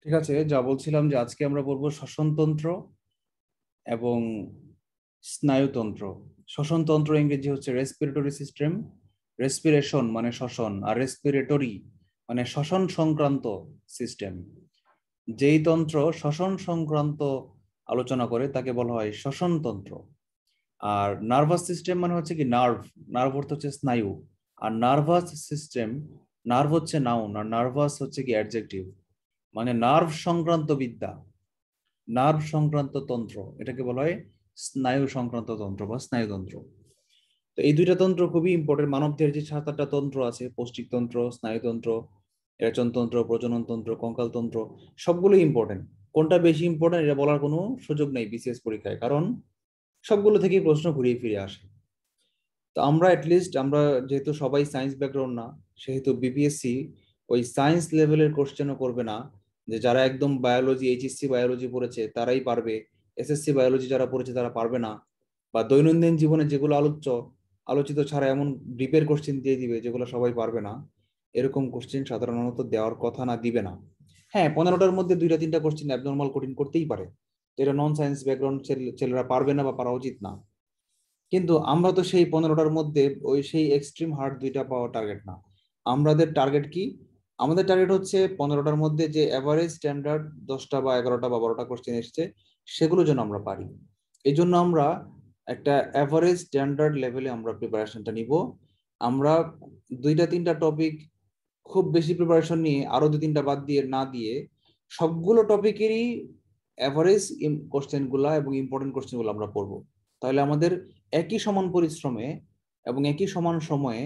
ঠিক আছে, যা বলছিলাম যে আজকে আমরা বলবো শ্বসনতন্ত্র এবং স্নায়ুতন্ত্র। শ্বসনতন্ত্র ইংরেজি হচ্ছে রেসপিরেটরি সিস্টেম। রেসপিরেশন মানে শ্বসন, আর রেসপিরেটরি মানে শ্বসন সংক্রান্ত সিস্টেম। যেই তন্ত্র শ্বসন সংক্রান্ত আলোচনা করে তাকে বলা হয় শ্বসনতন্ত্র। আর নার্ভাস সিস্টেম মানে হচ্ছে কি নার্ভ। নার্ভ অর্থ হচ্ছে স্নায়ু। আর নার্ভাস সিস্টেম, নার্ভ হচ্ছে নাউন আর নার্ভাস হচ্ছে কি অ্যাডজেক্টিভ, মানে নার্ভ সংক্রান্ত বিদ্যা, নার্ভ সংক্রান্ত তন্ত্র, এটাকে বলা হয় স্নায়ু সংক্রান্ত তন্ত্র বা স্নায়ুতন্ত্র। তো এই দুইটা তন্ত্র খুবই ইম্পর্টেন্ট। মানবদেহের যে 7-8টা তন্ত্র আছে, পৌষ্টিক তন্ত্র, স্নায়ুতন্ত্র, রেচনতন্ত্র, প্রজননতন্ত্র, কঙ্কালতন্ত্র, সবগুলো ইম্পর্টেন্ট। কোনটা বেশি ইম্পর্টেন্ট এটা বলার কোনো সুযোগ নেই বিসিএস পরীক্ষায়, কারণ সবগুলো থেকেই প্রশ্ন ঘুরিয়ে ফিরে আসে। তো আমরা অ্যাটলিস্ট, আমরা যেহেতু সবাই সায়েন্স ব্যাকগ্রাউন্ড না, সেহেতু বিপিএসসি ওই সায়েন্স লেভেলের কোশ্চেনও করবে না, যে যারা একদম বায়োলজি, এইচএসসি বায়োলজি পড়েছে তারাই পারবে, এসএসসি বায়োলজি যারা পড়েছে তারা পারবে না, বা দৈনন্দিন জীবনে যেগুলো আলোচিত ছাড়া এমন ডিপের কোশ্চেন দিয়ে দিবে যেগুলো সবাই পারবে না। এরকম কোশ্চেন সাধারণত দেওয়ার কথা না, দিবে না। হ্যাঁ, 15টার মধ্যে 2-3টা কোশ্চেন অ্যাবনর্মাল কঠিন করতেই পারে, যেটা নন সায়েন্স ব্যাকগ্রাউন্ড ছেলেরা পারবে না বা পারা উচিত না। কিন্তু আমরা তো সেই 15টার মধ্যে ওই সেই এক্সট্রিম হার্ড 2টা পাওয়ার টার্গেট না। আমাদের টার্গেট কি? আমাদের টার্গেট হচ্ছে 15টার মধ্যে যে এভারেজ স্ট্যান্ডার্ড 10টা বা 11টা বা 12টা কোশ্চেন এসছে, সেগুলো যেন আমরা পারি। এই জন্য আমরা একটা এভারেজ স্ট্যান্ডার্ড লেভেলে আমরা প্রিপারেশনটা নিব। আমরা 2-3টা টপিক খুব বেশি প্রিপারেশন নিয়ে আরো 2-3টা বাদ দিয়ে না দিয়ে, সবগুলো টপিকেরই এভারেজ কোশ্চেন গুলা এবং ইম্পর্টেন্ট কোশ্চেন গুলো আমরা পড়বো। তাহলে আমাদের একই সমান পরিশ্রমে এবং একই সমান সময়ে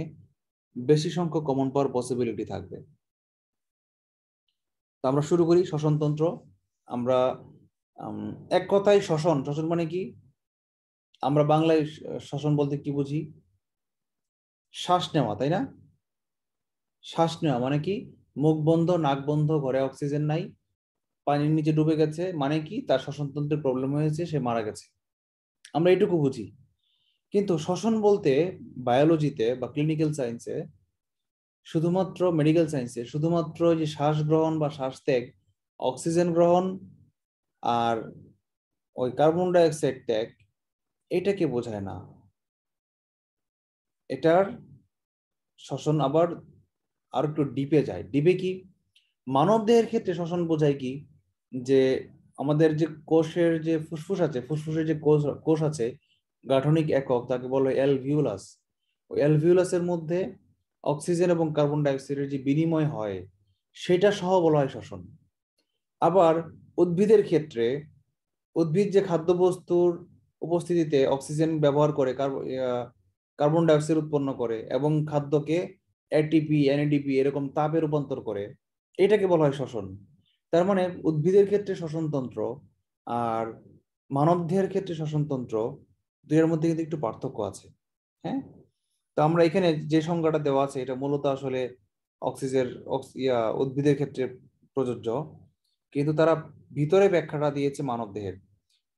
বেশি সংখ্যক কমন পাওয়ার পসিবিলিটি থাকবে। তো আমরা শুরু করি শ্বসনতন্ত্র। আমরা এক কথায় শ্বসন, শ্বসন মানে কি? আমরা বাংলায় শ্বসন বলতে কি বুঝি? শ্বাস নেওয়া, তাই না? শ্বাস নেওয়া মানে কি? মুখ বন্ধ, নাক বন্ধ, ঘরে অক্সিজেন নাই, পানির নিচে ডুবে গেছে, মানে কি তার শ্বসনতন্ত্রের প্রবলেম হয়েছে, সে মারা গেছে। আমরা এটুকু বুঝি। কিন্তু শ্বসন বলতে বায়োলজিতে বা ক্লিনিক্যাল সায়েন্সে, শুধুমাত্র মেডিকেল সায়েন্সে, শুধুমাত্র যে শ্বাস গ্রহণ বা শ্বাস ত্যাগ, অক্সিজেন গ্রহণ আর ওই কার্বন ডাই অক্সাইড ত্যাগ, এটাকে বোঝায় না। এটার শ্বসন আবার আর একটু ডিপে যায়। ডিপে কি? মানব দেহের ক্ষেত্রে শ্বসন বোঝায় কি? যে আমাদের যে কোষের যে ফুসফুস আছে, ফুসফুসের যে কোষ কোষ আছে, গাঠনিক একক, তাকে বলে অ্যালভিউলাস। ওই অ্যালভিউলাসের মধ্যে অক্সিজেন এবং কার্বন ডাইঅক্সাইডের যে বিনিময় হয়, সেটা সহ বলা হয় শ্বসন। আবার উদ্ভিদের ক্ষেত্রে, উদ্ভিদ যে খাদ্যবস্তুর উপস্থিতিতে অক্সিজেন ব্যবহার করে কার্বন ডাইঅক্সাইড উৎপন্ন করে এবং খাদ্যকে এটিপি, এনএডিপি এরকম তাপে রূপান্তর করে, এটাকে বলা হয় শ্বসন। তার মানে উদ্ভিদের ক্ষেত্রে শ্বসনতন্ত্র আর মানবদেহের ক্ষেত্রে শ্বসনতন্ত্র, দুইয়ের মধ্যে কিন্তু একটু পার্থক্য আছে। হ্যাঁ, তো আমরা এখানে যে সংজ্ঞাটা দেওয়া আছে এটা মূলত আসলে অক্সিজের উদ্ভিদের ক্ষেত্রে প্রযোজ্য, কিন্তু তারা ভিতরে ব্যাখ্যাটা দিয়েছে মানবদেহের।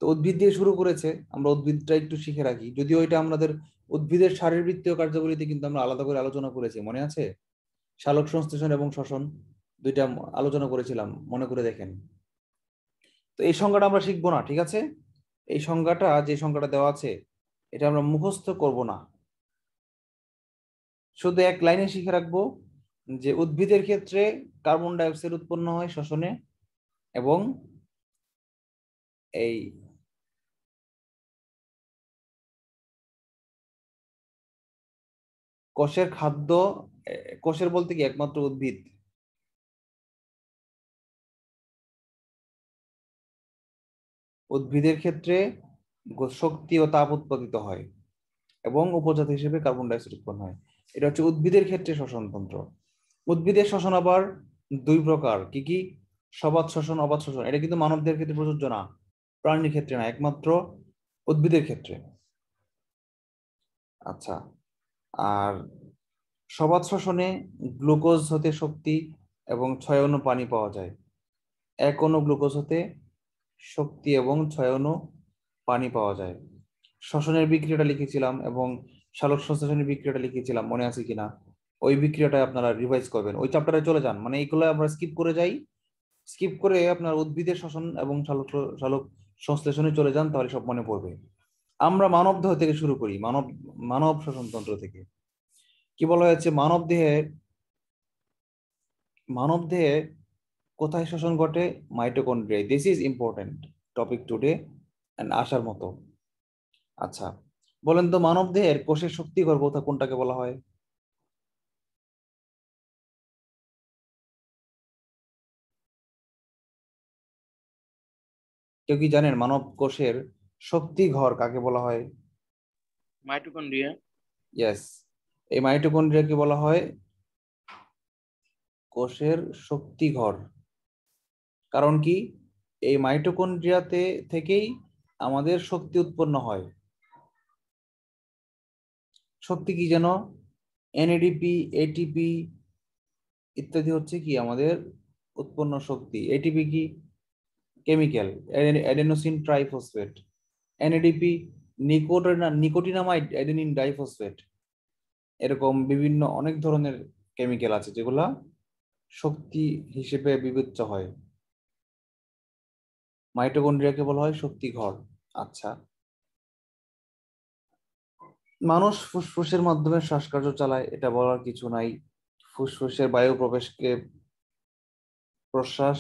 তো উদ্ভিদ দিয়ে শুরু করেছে, আমরা উদ্ভিদটা একটু শিখে রাখি, যদিও এটা আমাদের উদ্ভিদের শারীরবৃত্তীয় কার্যাবলীতে কিন্তু আমরা আলাদা করে আলোচনা করেছি, মনে আছে? সালোক সংশ্লেষণ এবং শ্বসন দুইটা আলোচনা করেছিলাম, মনে করে দেখেন। তো এই সংজ্ঞাটা আমরা শিখবো না, ঠিক আছে? এই সংজ্ঞাটা, যে সংজ্ঞাটা দেওয়া আছে, এটা আমরা মুখস্থ করব না, শুধু এক লাইনে শিখে রাখবো যে উদ্ভিদের ক্ষেত্রে কার্বন ডাই অক্সাইড উৎপন্ন হয় শ্বসনে, এবং এই কোষের খাদ্য, কোষের বলতে কি একমাত্র উদ্ভিদ, উদ্ভিদের ক্ষেত্রে শক্তি ও তাপ উৎপাদিত হয় এবং উপজাত হিসেবে কার্বন ডাই অক্সাইড উৎপন্ন হয়। এটা হচ্ছে উদ্ভিদের ক্ষেত্রে শ্বসনতন্ত্র। উদ্ভিদের শ্বসন আবার দুই প্রকার, কি কি? সবাত শ্বসন, অবাত শ্বসন। এটা কিন্তু মানবদের ক্ষেত্রে প্রযোজ্য না, প্রাণীর ক্ষেত্রে না, একমাত্র উদ্ভিদের ক্ষেত্রে। আচ্ছা, আর সবাত শ্বসনে গ্লুকোজ হতে শক্তি এবং 6 অণু পানি পাওয়া যায়। 1 অণু গ্লুকোজ হতে শক্তি এবং 6 অণু পানি পাওয়া যায়। শ্বসনের বিক্রিয়াটা লিখেছিলাম এবং সালোক সংশ্লেষণের বিক্রিয়াটা লিখেছিলাম, মনে আছে কিনা? ওই বিক্রিয়াটা আপনারা রিভাইজ করবেন, ওই চ্যাপ্টারে চলে যান, মানে এইগুলো আমরা স্কিপ করে যাই, স্কিপ করে আপনার উদ্ভিদের শ্বসন এবং সালোক সংশ্লেষণে চলে যান, তাহলে সব মনে পড়বে। আমরা মানব দেহ থেকে শুরু করি, মানব শ্বসনতন্ত্র থেকে। কি বলা হয়েছে, মানব দেহে কোথায় শ্বসন ঘটে? মাইটোকন্ড্রিয়ায়। This is important topic today and আসার মতো। আচ্ছা, বলেন তো মানব দেহের কোষের শক্তিঘর কোনটাকে বলা হয়? কেউ কি জানেন মানব কোষের শক্তিঘর কাকে বলা হয়? মাইটোকন্ড্রিয়া। ইয়েস, এই মাইটোকন্ড্রিয়াকে বলা হয় কোষের শক্তিঘর। কারণ কি? এই মাইটোকন্ড্রিয়াতে থেকেই আমাদের শক্তি উৎপন্ন হয়। শক্তি কি যেন? এনএডিপি, এটিপি ইত্যাদি হচ্ছে কি আমাদের উৎপন্ন শক্তি। এটিপি কি? Chemical, adenosine triphosphate. NADP nicotinamide adenine diphosphate. এরকম বিভিন্ন অনেক ধরনের কেমিক্যাল আছে যেগুলা শক্তি হিসেবে বিবেচ্য হয়। মাইটোকন্ড্রিয়াকে বলা হয় শক্তিঘর। আচ্ছা, মানুষ ফুসফুসের মাধ্যমে শ্বাসকার্য চালায়, এটা বলার কিছু নাই। ফুসফুসের বায়ু প্রবেশকে প্রশ্বাস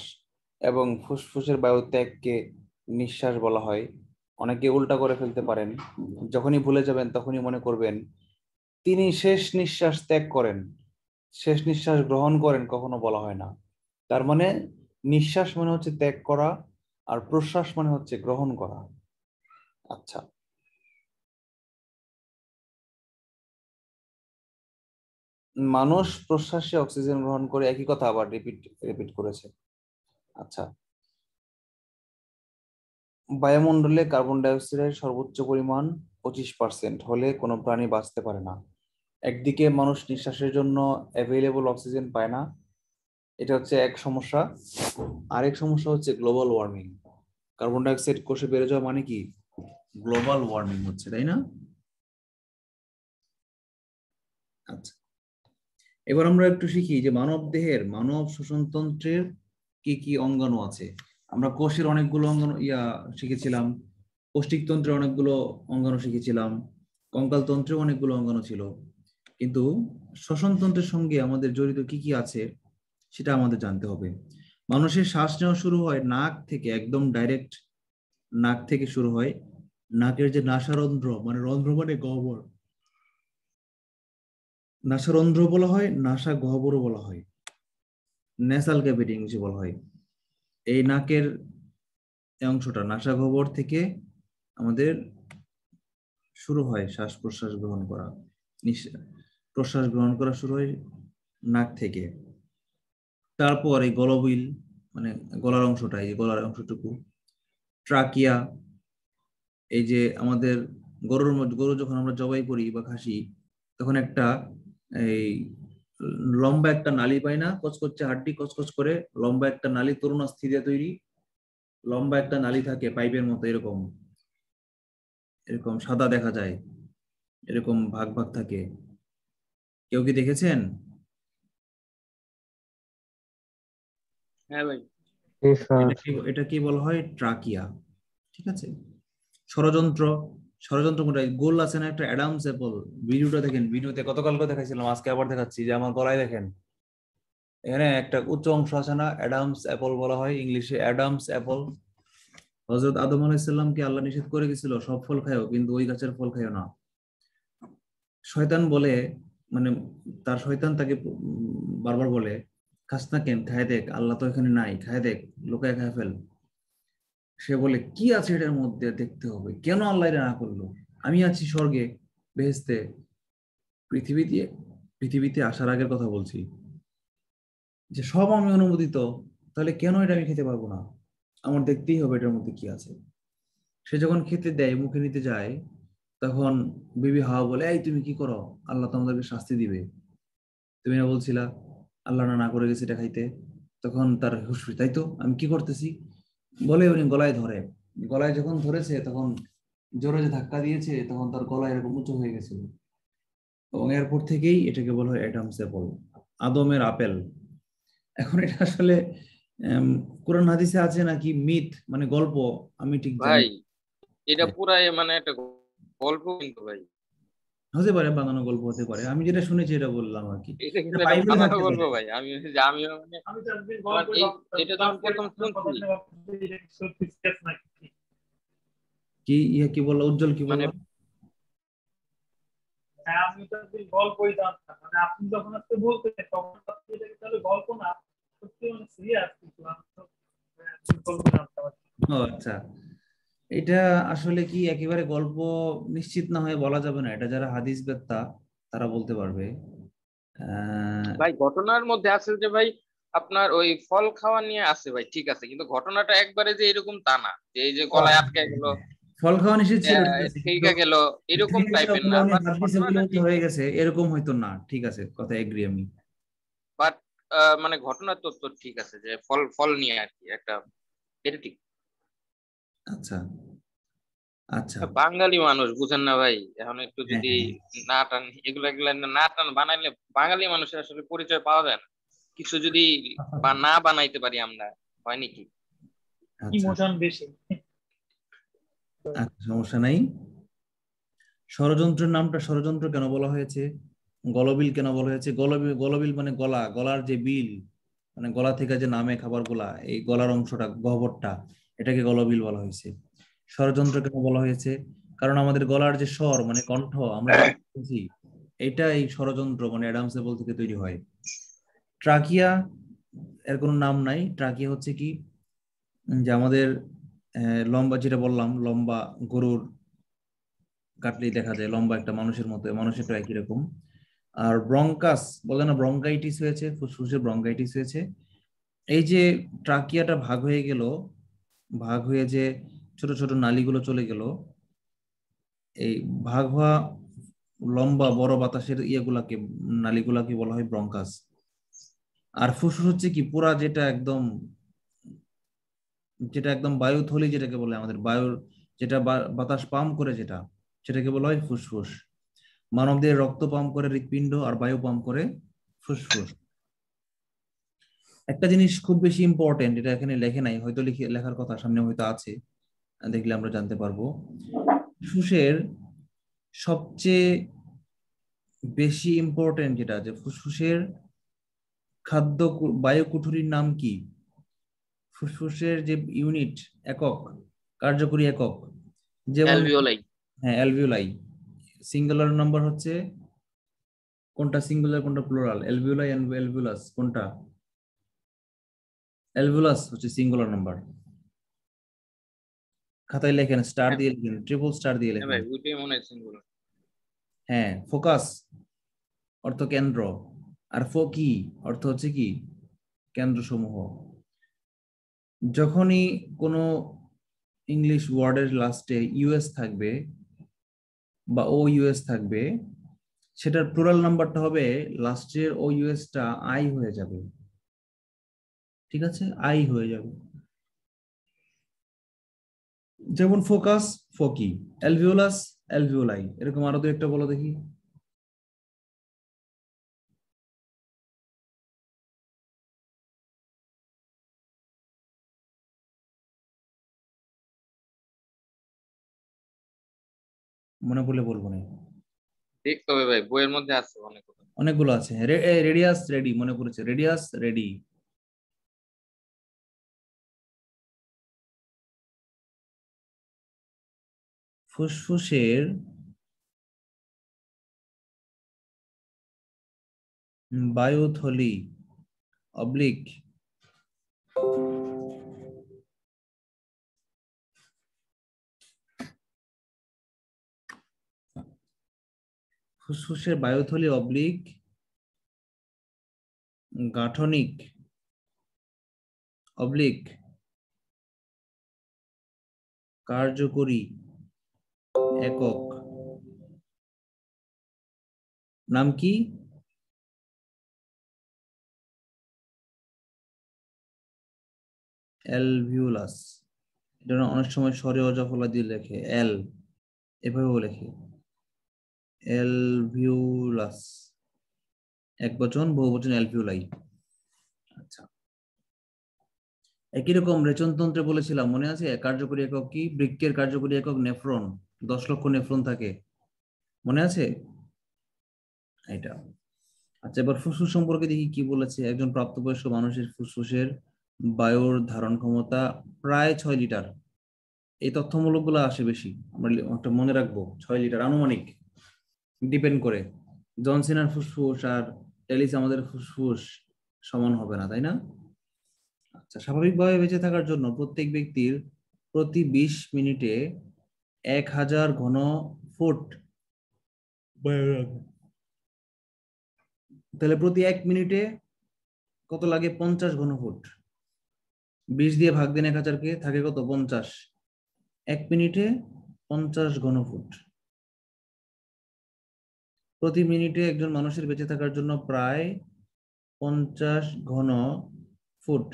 এবং ফুসফুসের বায়ু ত্যাগকে নিঃশ্বাস বলা হয়। অনেকে উল্টা করে ফেলতে পারেন, যখনই ভুলে যাবেন তখনই মনে করবেন তিনি শেষ নিঃশ্বাস ত্যাগ করেন, শেষ নিঃশ্বাস গ্রহণ করেন কখনো বলা হয় না। তার মানে নিঃশ্বাস মানে হচ্ছে ত্যাগ করা, আর প্রশ্বাস মানে হচ্ছে গ্রহণ করা। আচ্ছা, মানুষ প্রশ্বাসে অক্সিজেন গ্রহণ করে, একই কথা আবার রিপিট করেছে। আচ্ছা, বায়ুমণ্ডলে কার্বন ডাই অক্সাইডের সর্বোচ্চ পরিমাণ 25% হলে কোনো প্রাণী বাঁচতে পারে না। একদিকে মানুষ নিঃশ্বাসের জন্য অ্যাভেলেবল অক্সিজেন পায় না, এটা হচ্ছে এক সমস্যা। আরেক সমস্যা হচ্ছে global warming. Carbon die oxide কোষে বেড়ে যাওয়া মানে কি? গ্লোবাল ওয়ার্মিং হচ্ছে, তাই না? আচ্ছা, এবার আমরা একটু শিখি যে মানব দেহের মানব শ্বসনতন্ত্রের কি কি অঙ্গাণু আছে। আমরা কোষের অনেকগুলো অঙ্গাণু শিখেছিলাম, পৌষ্টিকতন্ত্রের অনেকগুলো অঙ্গাণু শিখেছিলাম, কঙ্কাল তন্ত্রেও অনেকগুলো অঙ্গাণু ছিল, কিন্তু শ্বসনতন্ত্রের সঙ্গে আমাদের জড়িত কি কি আছে সেটা আমাদের জানতে হবে। মানুষের শ্বাস নেওয়া শুরু হয় নাক থেকে, একদম ডাইরেক্ট নাক থেকে শুরু হয়। নাকের যে নাসারন্ধ্র, মানে রন্ধ্র মানে গহ্বর, নাসারন্ধ্র বলা হয়, নাসা গহ্বরও বলা হয়, ন্যাসাল ক্যাভিটি ইংলিশে বলা হয়। এই নাকের এই অংশটা নাসা গহ্বর থেকে আমাদের শুরু হয় শ্বাস প্রশ্বাস গ্রহণ করা। প্রশ্বাস গ্রহণ করা শুরু হয় নাক থেকে। তারপর এই গলবিল, মানে গলার অংশটা, এই গলার অংশটুকু, ট্রাকিয়া, এই যে আমাদের গরু যখন আমরা জবাই করি বা খাসি, তখন একটা এই লম্বা একটা নালী পাই না, কচকচে হাড্ডি কচকচ করে লম্বা একটা নালী, তরুণাস্থি দিয়ে তৈরি লম্বা একটা নালী থাকে পাইপের মতো, এরকম এরকম সাদা দেখা যায়, এরকম ভাগ ভাগ থাকে। কেউ কি দেখেছেন? হ্যাঁ ভাই। এটা কি বলা হয়? ট্রাকিয়া। ঠিক আছে। ষড়যন্ত্র, ষড়যন্ত্র কোনটা? গোল আছে না একটা, অ্যাডামস অ্যাপল। ভিডিওটা দেখেন, ভিডিওতে গতকালকে দেখাইছিলাম, আজকে আবার দেখাচ্ছি, যে আমার গলায় দেখেন এখানে একটা উচ্চ অংশ আছে না, অ্যাডামস অ্যাপল বলা হয় ইংলিশে, অ্যাডামস অ্যাপল। হযরত আদম আলাইহিস সালামকে আল্লাহ নিষেধ করে গেছিল সব ফল খায়ও, কিন্তু ওই গাছের ফল খায়ও না। শয়তান বলে, মানে তার শয়তান তাকে বারবার বলে, খাস না কেন, খায় দেখ, আল্লাহ তো এখানে নাই, খায় দেখ, লুকায় খায় ফেল। সে বলে কি আছে এটার মধ্যে, দেখতে হবে, কেন আল্লাহ এটা না করলো? আমি আছি স্বর্গে, বেহেশতে, পৃথিবীতে পৃথিবীতে আসার আগের কথা বলছি, যে সব আমি অনুমোদিত, তাহলে কেন এটা আমি খেতে পারবো না? আমার দেখতেই হবে এটার মধ্যে কি আছে। সে যখন খেতে দেয়, মুখে নিতে যায়, তখন বিবি হাওয়া বলে, এই তুমি কি করো, আল্লাহ তো আমাদেরকে শাস্তি দিবে, তুমি না বলছিলা আল্লাহ না করে গেছে এটা খাইতে। তখন তার হুঁশ ফিরে, তাই তো আমি কি করতেছি বলে উনি গলায় ধরে। গলায় যখন ধরেছে তখন জোরে যে ধাক্কা দিয়েছে, তখন তার গলা এরকম উঁচু হয়ে গেছিল। এবং এরপর থেকেই এটাকে বলা হয় অ্যাডামস অ্যাপল, আদমের আপেল। এখন এটা আসলে কোরআন হাদিসে আছে নাকি মিথ মানে গল্প, আমি ঠিক জানি ভাই না। এটা হ্যাঁ, পুরাই মানে একটা গল্প কিন্তু ভাই। হতে পারে বানানো গল্প হতে পারে, আমি যেটা শুনেছি এটা বললাম আর কি। এটা এটা কিন্তু একটা বাইবেলে বানানো থাকতে গল্প পারে। ভাই। আমিও মানে আমার এটা যখন প্রথম শুনছি কি ইয়ে কি বললো উজ্জ্বল, কি মানে বললো? ও আচ্ছা, এটা আসলে কি একেবারে গল্প নিশ্চিত না হয়ে বলা যাবে না, এটা যারা হাদিস বেত্তা তারা বলতে পারবে। আহ ভাই ঘটনার মধ্যে আছে যে ভাই আপনার ওই ফল খাওয়া নিয়ে আছে ভাই, ঠিক আছে, কিন্তু ঘটনাটা একবারে যে এরকম তা না, যে এই যে ও গলায় আচ্ছা, আটকে গেল, ফল খাওয়া নিষেধ ছিল, ঠিক আছে, কিন্তু থেকে গেল, এরকম টাইপের বলে না, উনি বাট হাত দিছে বলে ঘটনাটা তো ঠিক। হয়ে গেছে এরকম হয়তো না, ঠিক আছে, কথা এগ্রি আমি। বাট মানে ঘটনার তথ্য ঠিক আছে, যে ফল ফল নিয়ে আর কি একটা, এটা ঠিক। আচ্ছা আচ্ছা। বাঙালি মানুষ বুঝেন না ভাই, এখন একটু হ্যাঁ যদি হ্যাঁ। না টান এগুলা এগুলা না টান বানাইলে বাঙালি মানুষের আসলে পরিচয় পাওয়া যায় না। কিছু যদি বা না বানাইতে পারি আমরা, হয় নাকি? আচ্ছা আচ্ছা, সমস্যা নাই। ষড়যন্ত্রের নামটা ষড়যন্ত্র কেন বলা হয়েছে? গলবিল কেন বলা হয়েছে? গলবিল, গলবিল মানে গলা, গলার যে বিল, মানে গলা থেকে যে নামে খাবার গুলা, এই গলার অংশটা, গহ্বরটা, এটাকে গলবিল বলা হয়েছে। ষড়যন্ত্র কেন বলা হয়েছে? কারণ আমাদের গলার যে স্বর মানে কণ্ঠ, আমরা যে বলছি, এটা এই ষড়যন্ত্র মানে অ্যাডামসেবল থেকে তৈরি হয়। ট্রাকিয়া, এর কোনো নাম নাই। ট্রাকিয়া হচ্ছে কি, যে আমাদের লম্বা, যেটা বললাম লম্বা, গরুর কাটলেই দেখা যায় লম্বা একটা মানুষের মতো, মানুষের প্রায় একই রকম। আর ব্রঙ্কাস বলে না, ব্রঙ্কাইটিস হয়েছে, ফুসফুসে ব্রঙ্কাইটিস হয়েছে। এই যে ট্রাকিয়াটা ভাগ হয়ে গেল, ভাগ হয়ে যে ছোট ছোট নালীগুলো চলে গেল, এই ভাগ হওয়া লম্বা বড় বাতাসের ইয়েগুলাকে, নালীগুলাকে বলা হয় ব্রঙ্কাস। আর ফুসফুস হচ্ছে কি, পুরা যেটা একদম, যেটা একদম বায়ুথলি যেটাকে বলে, আমাদের বায়ুর যেটা বাতাস পাম্প করে যেটা, সেটাকে বলা হয় ফুসফুস। মানবদের রক্ত পাম্প করে হৃৎপিণ্ড, আর বায়ু পাম্প করে ফুসফুস। একটা জিনিস খুব বেশি ইম্পর্টেন্ট, এটা এখানে লেখে নাই, হয়তো লিখে লেখার কথা, সামনে হয়তো আছে, দেখলে আমরা জানতে পারবো। ফুসফুসের সবচেয়ে বেশি ইম্পর্টেন্ট যেটা, যে ফুসফুসের খাদ্য বায়ু কুঠুরির নাম কি? ফুসফুসের যে ইউনিট, একক, কার্যকরী একক, যেমন, অ্যালভিওলাই। হ্যাঁ অ্যালভিওলাই। সিঙ্গুলার নাম্বার হচ্ছে কোনটা, সিঙ্গুলার কোনটা প্লুরাল? অ্যালভিওলাই, অ্যালভিওলাস কোনটা? অ্যালভিওলাস হচ্ছে সিঙ্গুলার নাম্বার। খাতায় লেখেন, স্টার হ্যাঁ দিয়ে লেখেন, ট্রিপল স্টার দিয়ে হ্যাঁ লেখেন। ভাই, ওইটাই মনে হয় সিঙ্গুলার। হ্যাঁ, ফোকাস অর্থ কেন্দ্র, আর ফোকি অর্থ হচ্ছে কি, কেন্দ্রসমূহ। যখনই কোনো ইংলিশ ওয়ার্ডের লাস্টে ইউএস থাকবে বা ও ইউএস থাকবে, সেটার প্লুরাল নাম্বারটা হবে, লাস্টের ও ইউএসটা আই হয়ে যাবে। ঠিক আছে, আই হয়ে যাবে। যেমন ফোকাস, ফোকি, অ্যালভিওলাস, অ্যালভিওলাই, এরকম আরো দু একটা বলো দেখি। মনে পড়লে বলবো না। দেখতে হবে ভাই, বইয়ের মধ্যে আছে অনেক কথা। অনেকগুলো আছে। রেডিয়াস রেডি, মনে পড়েছে, রেডিয়াস রেডি। ফুসফুসের বায়ুথলি অবলিক ফুসফুসের বায়ুথলি অবলিক গাঠনিক অবলিক কার্যকরী একক নাম কি? অ্যালভিউলাস। এটা না অনেক সময় স্বরে অজফলা দিয়ে লেখে, এল এভাবেও লেখে, অ্যালভিউলাস, এক বচন বহু বচন অ্যালভিউলাই। আচ্ছা, একই রকম রেচনতন্ত্রে বলেছিলাম, মনে আছে? কার্যকরী একক কি? বৃক্কের কার্যকরী একক নেফ্রন। 10 লক্ষ নেফ্রন থাকে, মনে আছে এটা? আচ্ছা, এবার ফুসফুস সম্পর্কে দেখি কি বলেছে। একজন প্রাপ্তবয়স্ক মানুষের ফুসফুসের বায়ুর ধারণ ক্ষমতা প্রায় 6 লিটার। এই তথ্যমূলক গুলো আসে বেশি, আমরা একটা মনে রাখবো। 6 লিটার আনুমানিক, ডিপেন্ড করে। জনসিনার ফুসফুস আর টেলিস আমাদের ফুসফুস সমান হবে না, তাই না? আচ্ছা, স্বাভাবিকভাবে বেঁচে থাকার জন্য প্রত্যেক ব্যক্তির প্রতি 20 মিনিটে 1000 ঘন ফুট বায়ু লাগে। তাহলে প্রতি 1 মিনিটে কত লাগে? 50 ঘন ফুট। 20 দিয়ে ভাগ দেন 1000-কে, থাকে কত? 50। 1 মিনিটে 50 ঘন ফুট। প্রতি মিনিটে একজন মানুষের বেঁচে থাকার জন্য প্রায় 50 ঘন ফুট,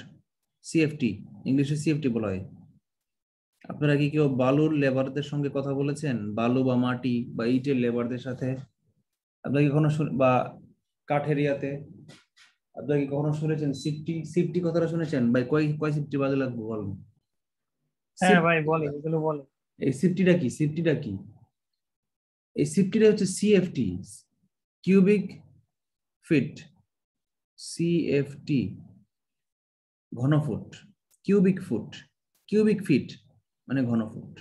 সিএফটি, ইংলিশে সিএফটি বলা হয়। আপনারা কি কেউ বালুর লেবারদের সঙ্গে কথা বলেছেন? বালু বা মাটি বা ইটের লেবারদের সাথে আপনারা কি কখনো বা কাঠের ইয়াতে আপনারা কি কখনো শুনেছেন সিফটি? সিফটি কথাটা শুনেছেন ভাই? কয় কয় সিফটি বাজে লাগবে বলুন? হ্যাঁ ভাই, বলে এগুলো বলে। এই সিফটিটা কি? সিফটিটা কি? এই সিফটিটা হচ্ছে সিএফটি, কিউবিক ফিট। সিএফটি ঘনফুট, কিউবিক ফুট, কিউবিক ফিট মানে ঘনফুট।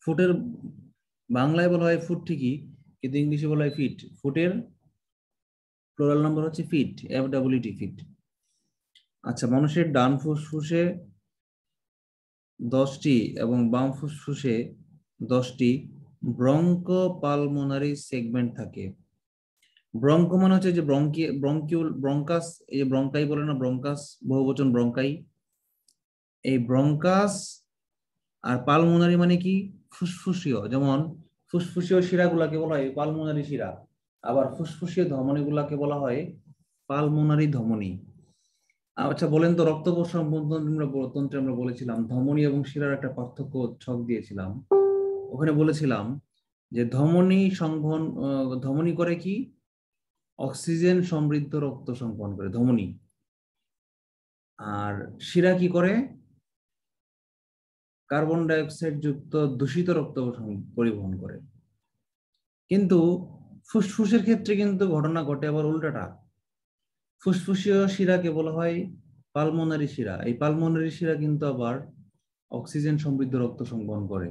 ফুটের বাংলায় বলা হয় ফুট ঠিকই, কিন্তু ইংলিশে বলা হয় ফিট। ফুটের প্লুরাল নাম্বার হচ্ছে ফিট, FWT, ফিট। আচ্ছা, মানুষের ডান ফুসফুসে 10টি এবং বাম ফুসফুসে 10টি ব্রঙ্কোপালমোনারি সেগমেন্ট থাকে। ব্রঙ্কো মানে হচ্ছে যে ব্রঙ্কিউল, ব্রঙ্কাস, এই যে ব্রঙ্কাই বলে না, ব্রঙ্কাস বহুবচন ব্রঙ্কাই। এই ব্রঙ্কাস আর পালমোনারি মানে কি? ফুসফুসীয়। যেমন ফুসফুসীয় শিরাগুলাকে বলা হয় পালমোনারি শিরা, আবার ফুসফুসীয় ধমনী গুলাকে বলা হয় পালমোনারি ধমনী। আচ্ছা বলেন তো, রক্ত প্রসরণ তন্ত্রে আমরা বলেছিলাম ধমনী এবং শিরার একটা পার্থক্য ছক দিয়েছিলাম। ওখানে বলেছিলাম যে ধমনী সংবহন, ধমনী করে কি? অক্সিজেন সমৃদ্ধ রক্ত সংবহন করে ধমনী। আর শিরা কি করে? কার্বন ডাই অক্সাইড যুক্ত দূষিত রক্ত পরিবহন করে। কিন্তু ফুসফুসের ক্ষেত্রে কিন্তু ঘটনা ঘটে আবার উল্টাটা। ফুসফুসীয় শিরাকে বলা হয় পালমোনারি শিরা। এই পালমোনারি শিরা কিন্তু আবার অক্সিজেন সমৃদ্ধ রক্ত সংবহন করে।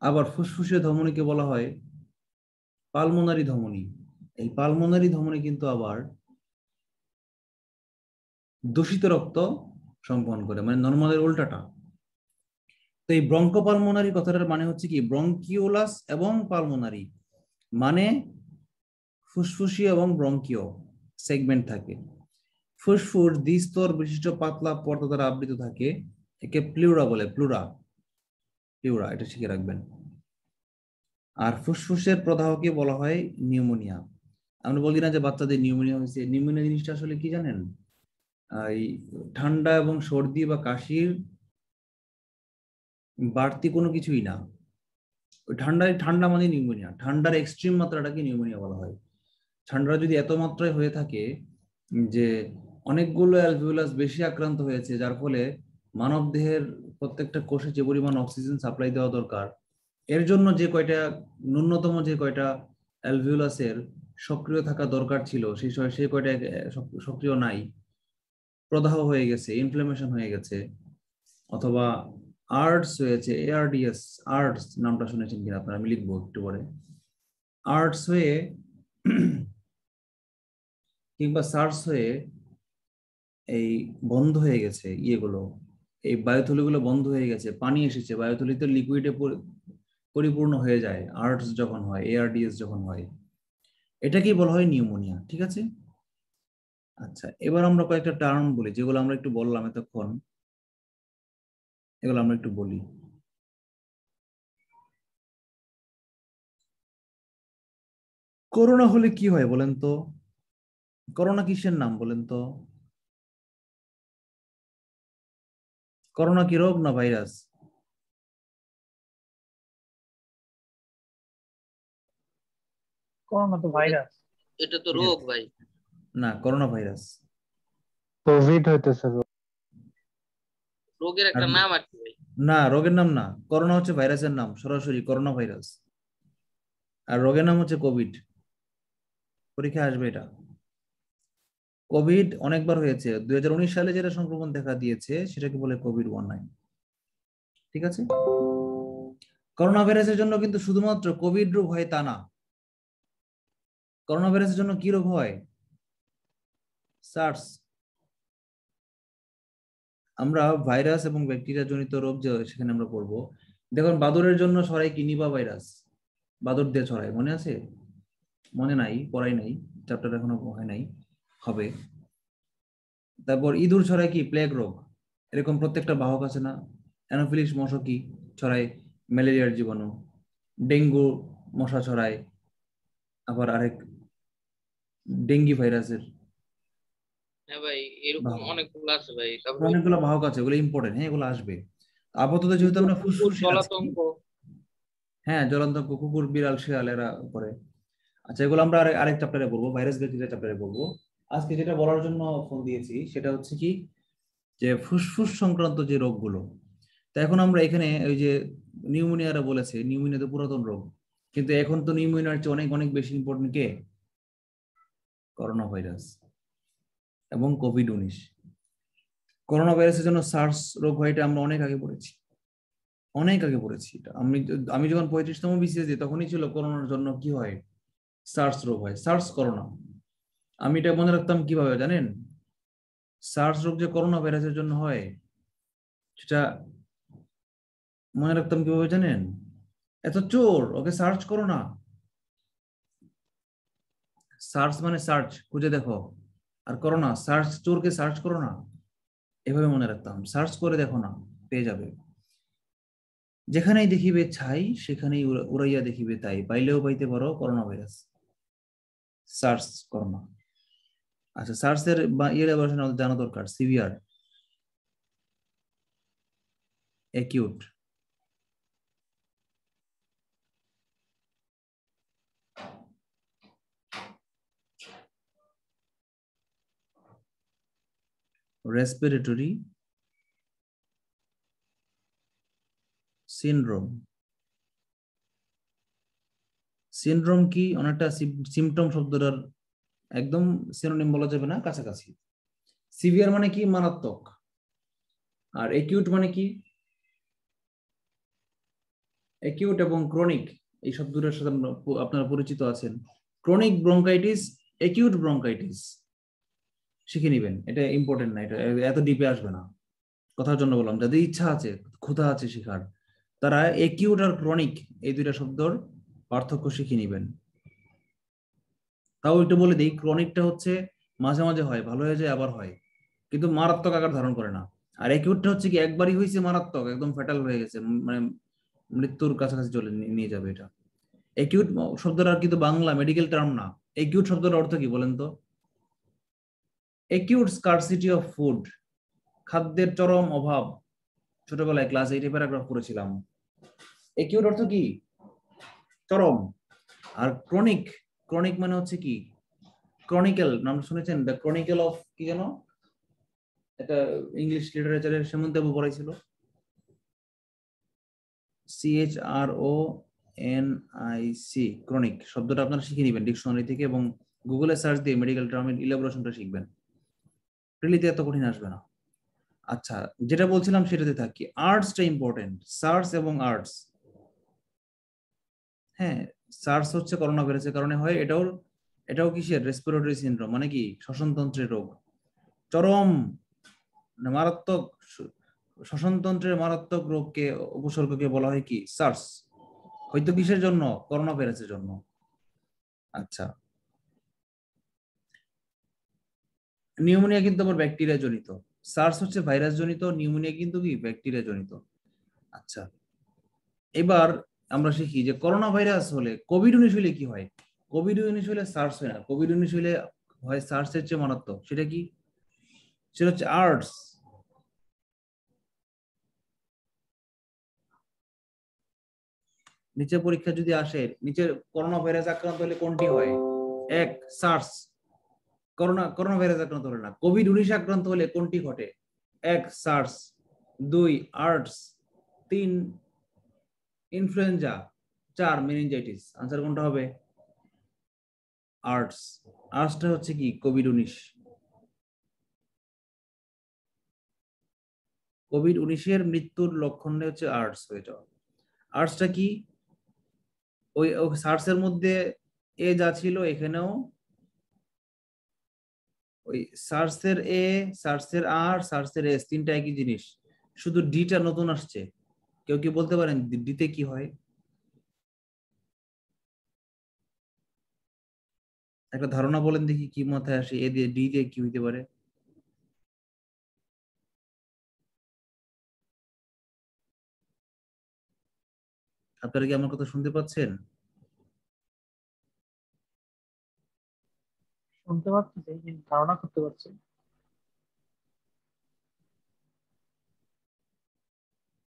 আবার ফুসফুসীয় ধমনীকে বলা হয় পালমোনারি ধমনী। এই পালমোনারি ধমনী কিন্তু আবার দূষিত রক্ত সংবহন করে, মানে নরমালের উল্টাটা। তো এই ব্রঙ্কোপালমোনারি কথাটার মানে হচ্ছে কি? ব্রঙ্কিওলাস এবং পালমোনারি মানে ফুসফুসীয় এবং ব্রঙ্কিও সেগমেন্ট থাকে। ফুসফুস দ্বিস্তর বিশিষ্ট পাতলা পর্দা দ্বারা আবৃত থাকে, একে প্লিউরা বলে। প্লুরা, প্লিউরা, এটা শিখে রাখবেন। আর ফুসফুসের প্রদাহকে বলা হয় নিউমোনিয়া। আমরা বলি না যে বাচ্চাদের নিউমোনিয়া হয়েছে? নিউমোনিয়া জিনিসটা আসলে কি জানেন? এই ঠান্ডা এবং সর্দি বা কাশির বাড়তি কোনো কিছুই না। ওই ঠান্ডা মানে নিউমোনিয়া, ঠান্ডার এক্সট্রিম মাত্রাটাকে নিউমোনিয়া বলা হয়। ঠান্ডা যদি এত মাত্রায় হয়ে থাকে যে অনেকগুলো অ্যালভিওলাস বেশি আক্রান্ত হয়েছে, যার ফলে মানব দেহের প্রত্যেকটা কোষে যে পরিমাণ অক্সিজেন সাপ্লাই দেওয়া দরকার, এর জন্য যে কয়টা ন্যূনতম যে কয়টা অ্যালভিওলাসের সক্রিয় থাকা দরকার ছিল, সেই কয়টা সক্রিয় নাই, প্রদাহ হয়ে গেছে, ইনফ্লামেশন হয়ে গেছে, অথবা আর্টস হয়েছে, ARDS, আর্টস নামটা শুনেছেন কিনা আপনারা? আমি লিখবো একটু পরে। আর্টস হয়ে কিংবা সার্স হয়ে এই বন্ধ হয়ে গেছে ইয়েগুলো, এই বায়ুথলিগুলো বন্ধ হয়ে গেছে, পানি এসেছে, বায়ুথলিতে লিকুইডে পরিপূর্ণ হয়ে যায় আর্টস যখন হয়, ARDS যখন হয়, এটাকেই বলা হয় নিউমোনিয়া। ঠিক আছে? আচ্ছা, এবার আমরা কয়েকটা টার্ম বলি, যেগুলো আমরা একটু বললাম এতক্ষণ, এগুলো আমরা একটু বলি। করোনা হলে কি হয় বলেন তো? করোনা কিসের নাম বলেন তো? করোনা কি রোগ না ভাইরাস? করোনা তো ভাইরাস। এটা তো রোগ ভাই। না, করোনা ভাইরাস। কোভিড হইতেছে রোগ। রোগের আর একটা নাম আর কি ভাই। না, রোগের নাম না, করোনা হচ্ছে ভাইরাসের নাম, সরাসরি করোনা ভাইরাস। আর রোগের নাম হচ্ছে কোভিড। পরীক্ষা আসবে এটা। কোভিড অনেকবার হয়েছে, 2019 সালে যেটা সংক্রমণ দেখা দিয়েছে সেটাকে বলে কোভিড-19। ঠিক আছে। করোনা ভাইরাসের জন্য কিন্তু শুধুমাত্র কোভিড রোগ হয় তা না। করোনা ভাইরাসের জন্য কি রোগ হয়? সার্স। আমরা ভাইরাস এবং ব্যাকটেরিয়া জনিত রোগ যে সেখানে আমরা পড়বো। দেখুন, বাদুড়ের জন্য ছড়ায় কি? Nipah virus. বাদুড় দিয়ে ছড়ায়, মনে আছে? মনে নাই, পড়াই নাই, চ্যাপ্টার এখনো হয় নাই, হবে। তারপর ইঁদুর ছড়ায় কি? প্লেগ রোগ। এরকম প্রত্যেকটা বাহক আছে না? অ্যানোফিলিস মশকি ছড়ায় ম্যালেরিয়ার জীবাণু। ডেঙ্গু মশা ছড়ায়। আবার আরেক ডেঙ্গি ভাইরাসের হ্যাঁ ভাই, এরকম বাহক। অনেকগুলো আছে ভাই। তারপরে অনেকগুলো বাহক আছে, ওগুলো ইম্পর্টেন্ট। হ্যাঁ, এগুলো আসবে। আপাতত যেহেতু কুকুর আমরা কুকুর ফুসফুসে আছি। জলাতঙ্ক। হ্যাঁ, জ্বলন্ত কুকুর, বিড়াল, শিয়াল এরা করে। আচ্ছা, এগুলো আমরা আরেক চ্যাপ্টারে পড়বো, ভাইরাস ব্যাকটেরিয়া চ্যাপ্টারে পড়বো। আজকে যেটা বলার জন্য ফোন দিয়েছি সেটা হচ্ছে কি, যে ফুসফুস সংক্রান্ত যে রোগগুলো। তো এখন আমরা এখানে ওই যে নিউমোনিয়ারা বলেছে, নিউমোনিয়া তো পুরাতন রোগ, কিন্তু এখন তো নিউমোনিয়ার চেয়ে অনেক অনেক বেশি ইম্পর্টেন্ট কে? করোনা ভাইরাস এবং কোভিড-19। করোনা ভাইরাসের জন্য সার্স রোগ হয়, এটা আমরা অনেক আগে পড়েছি, অনেক আগে পড়েছি এটা। আমি যখন 35তম বিসিএস দিই তখনই ছিল করোনার জন্য কি হয়, সার্স রোগ হয়, সার্স করোনা। আমি এটা মনে রাখতাম কিভাবে জানেন? সার্স রোগ যে করোনা ভাইরাসের জন্য হয় সেটা মনে রাখতাম কিভাবে জানেন? এত চোর, ওকে সার্চ করো না। সার্চ মানে সার্চ, খুঁজে দেখো। আর করোনা সার্চ, চোরকে সার্চ করো না। এভাবে মনে রাখতাম, সার্চ করে দেখো না, পেয়ে যাবে। যেখানেই দেখিবে ছাই সেখানেই উড়াইয়া দেখিবে তাই, পাইলেও পাইতে পারো করোনা ভাইরাস। Search corona. আচ্ছা, সার্চের ইয়ের ভার্সন জানা দরকার। Severe, acute. Respiratory syndrome. Syndrome কি? অনেকটা সিমটম শব্দটার একদম সিনোনিম বলা যাবে না, কাছাকাছি। সিভিয়ার মানে কি? মারাত্মক। আর একিউট মানে কি? একিউট এবং ক্রনিক এই শব্দটার সাথে আপনারা পরিচিত আছেন। ক্রনিক ব্রঙ্কাইটিস, একিউট ব্রঙ্কাইটিস শিখে নিবেন, এটা ইম্পর্টেন্ট না, এটা এত ডিপে আসবে না। কথার জন্য বললাম, যাদের ইচ্ছা আছে, ক্ষুধা আছে শেখার, তারা একিউট আর ক্রনিক এই দুইটা শব্দর পার্থক্য শিখে নিবেন। তাও একটু বলে দিই, ক্রনিকটা হচ্ছে মাঝে মাঝে হয়, ভালো হয়ে যায়, আবার হয়, কিন্তু মারাত্মক আকার ধারণ করে না। আর একিউটটা হচ্ছে কি, একবারই হয়েছে মারাত্মক, একদম ফ্যাটাল হয়ে গেছে, মানে মৃত্যুর কাছাকাছি চলে নিয়ে যাবে এটা। একিউট শব্দটা কিন্তু বাংলা মেডিকেল টার্ম না। একিউট শব্দটার অর্থ কি বলেন তো? একিউট স্কারসিটি অফ ফুড, খাদ্যের চরম অভাব। ছোটবেলায় ক্লাস 8 প্যারাগ্রাফ পড়েছিলাম। একিউট অর্থ কি? চরম। আর ক্রনিক, ক্রনিক মানে হচ্ছে কি, ক্রনিক্যাল নাম শুনেছেন? দ্য ক্রনিক্যাল অফ কি যেন, এটা ইংলিশ লিটারেচারের সেমন্তেবু পড়াইছিল। CHRONIC, ক্রনিক শব্দটা আপনারা শিখে নেবেন ডিকশনারি থেকে, এবং গুগলে সার্চ দিয়ে মেডিকেল টার্মের ইলাবোরেশনটা শিখবেন। রিলিতে এত কঠিন আসবে না। আচ্ছা, যেটা বলছিলাম সেটাতে থাকি। আর্টসটা ইম্পর্টেন্ট, সার্স এবং আর্টস। হ্যাঁ, সার্স হচ্ছে করোনা ভাইরাসের কারণে হয়, এটাও কিসের? রেসপিরেটরি সিনড্রোম, মানে কি শ্বসনতন্ত্রের রোগ। চরম মারাত্মক শ্বসনতন্ত্রের মারাত্মক রোগকে, উপসর্গকে বলা হয় কি? সার্স। হয়তো কিসের জন্য? করোনা ভাইরাসের জন্য। আচ্ছা, নিউমোনিয়া কিন্তু আবার ব্যাকটেরিয়া জনিত। সার্স হচ্ছে ভাইরাস জনিত, নিউমোনিয়া কিন্তু কি ব্যাকটেরিয়া জনিত। আচ্ছা, এবার আমরা শিখি যে করোনা ভাইরাস হলে, কোভিড-19 হলে কি হয়? কোভিড-19 হলে সার্স হয় না, কোভিড-19 হলে হয় সার্সের চেয়ে মারাত্মক। সেটা কি? সেটা হচ্ছে আর্টস। নিচে পরীক্ষা যদি আসে, নিচের করোনা ভাইরাস আক্রান্ত হলে কোনটি হয়? এক, সার্স। করোনা ভাইরাস আক্রান্ত হলে না, কোভিড-19 আক্রান্ত হলে কোনটি ঘটে? 1 SARS, 2 arts, 3 influenza, 4 meningitis. Answer কোনটা হবে? আর্টস। আর্টসটা হচ্ছে কি? কোভিড-19। কোভিড-19 এর মৃত্যুর লক্ষণ হচ্ছে আর্টস হয়ে যাওয়া। আর্টসটা কি? ওই সার্স এর মধ্যে এ যা ছিল এখানেও ওই সার্সের এ, সার্সের আর, সার্সের এস তিনটা একই জিনিস, শুধু ডিটা নতুন আসছে। কেউ কি বলতে পারেন ডিতে কি হয়? একটা ধারণা বলেন দেখি, কি মাথায় আসে এ দিয়ে ডি দিয়ে কি হইতে পারে? আপনারা কি আমার কথা শুনতে পাচ্ছেন? শুনতে পাচ্ছি, কিন্তু ধারণা করতে পারছি না।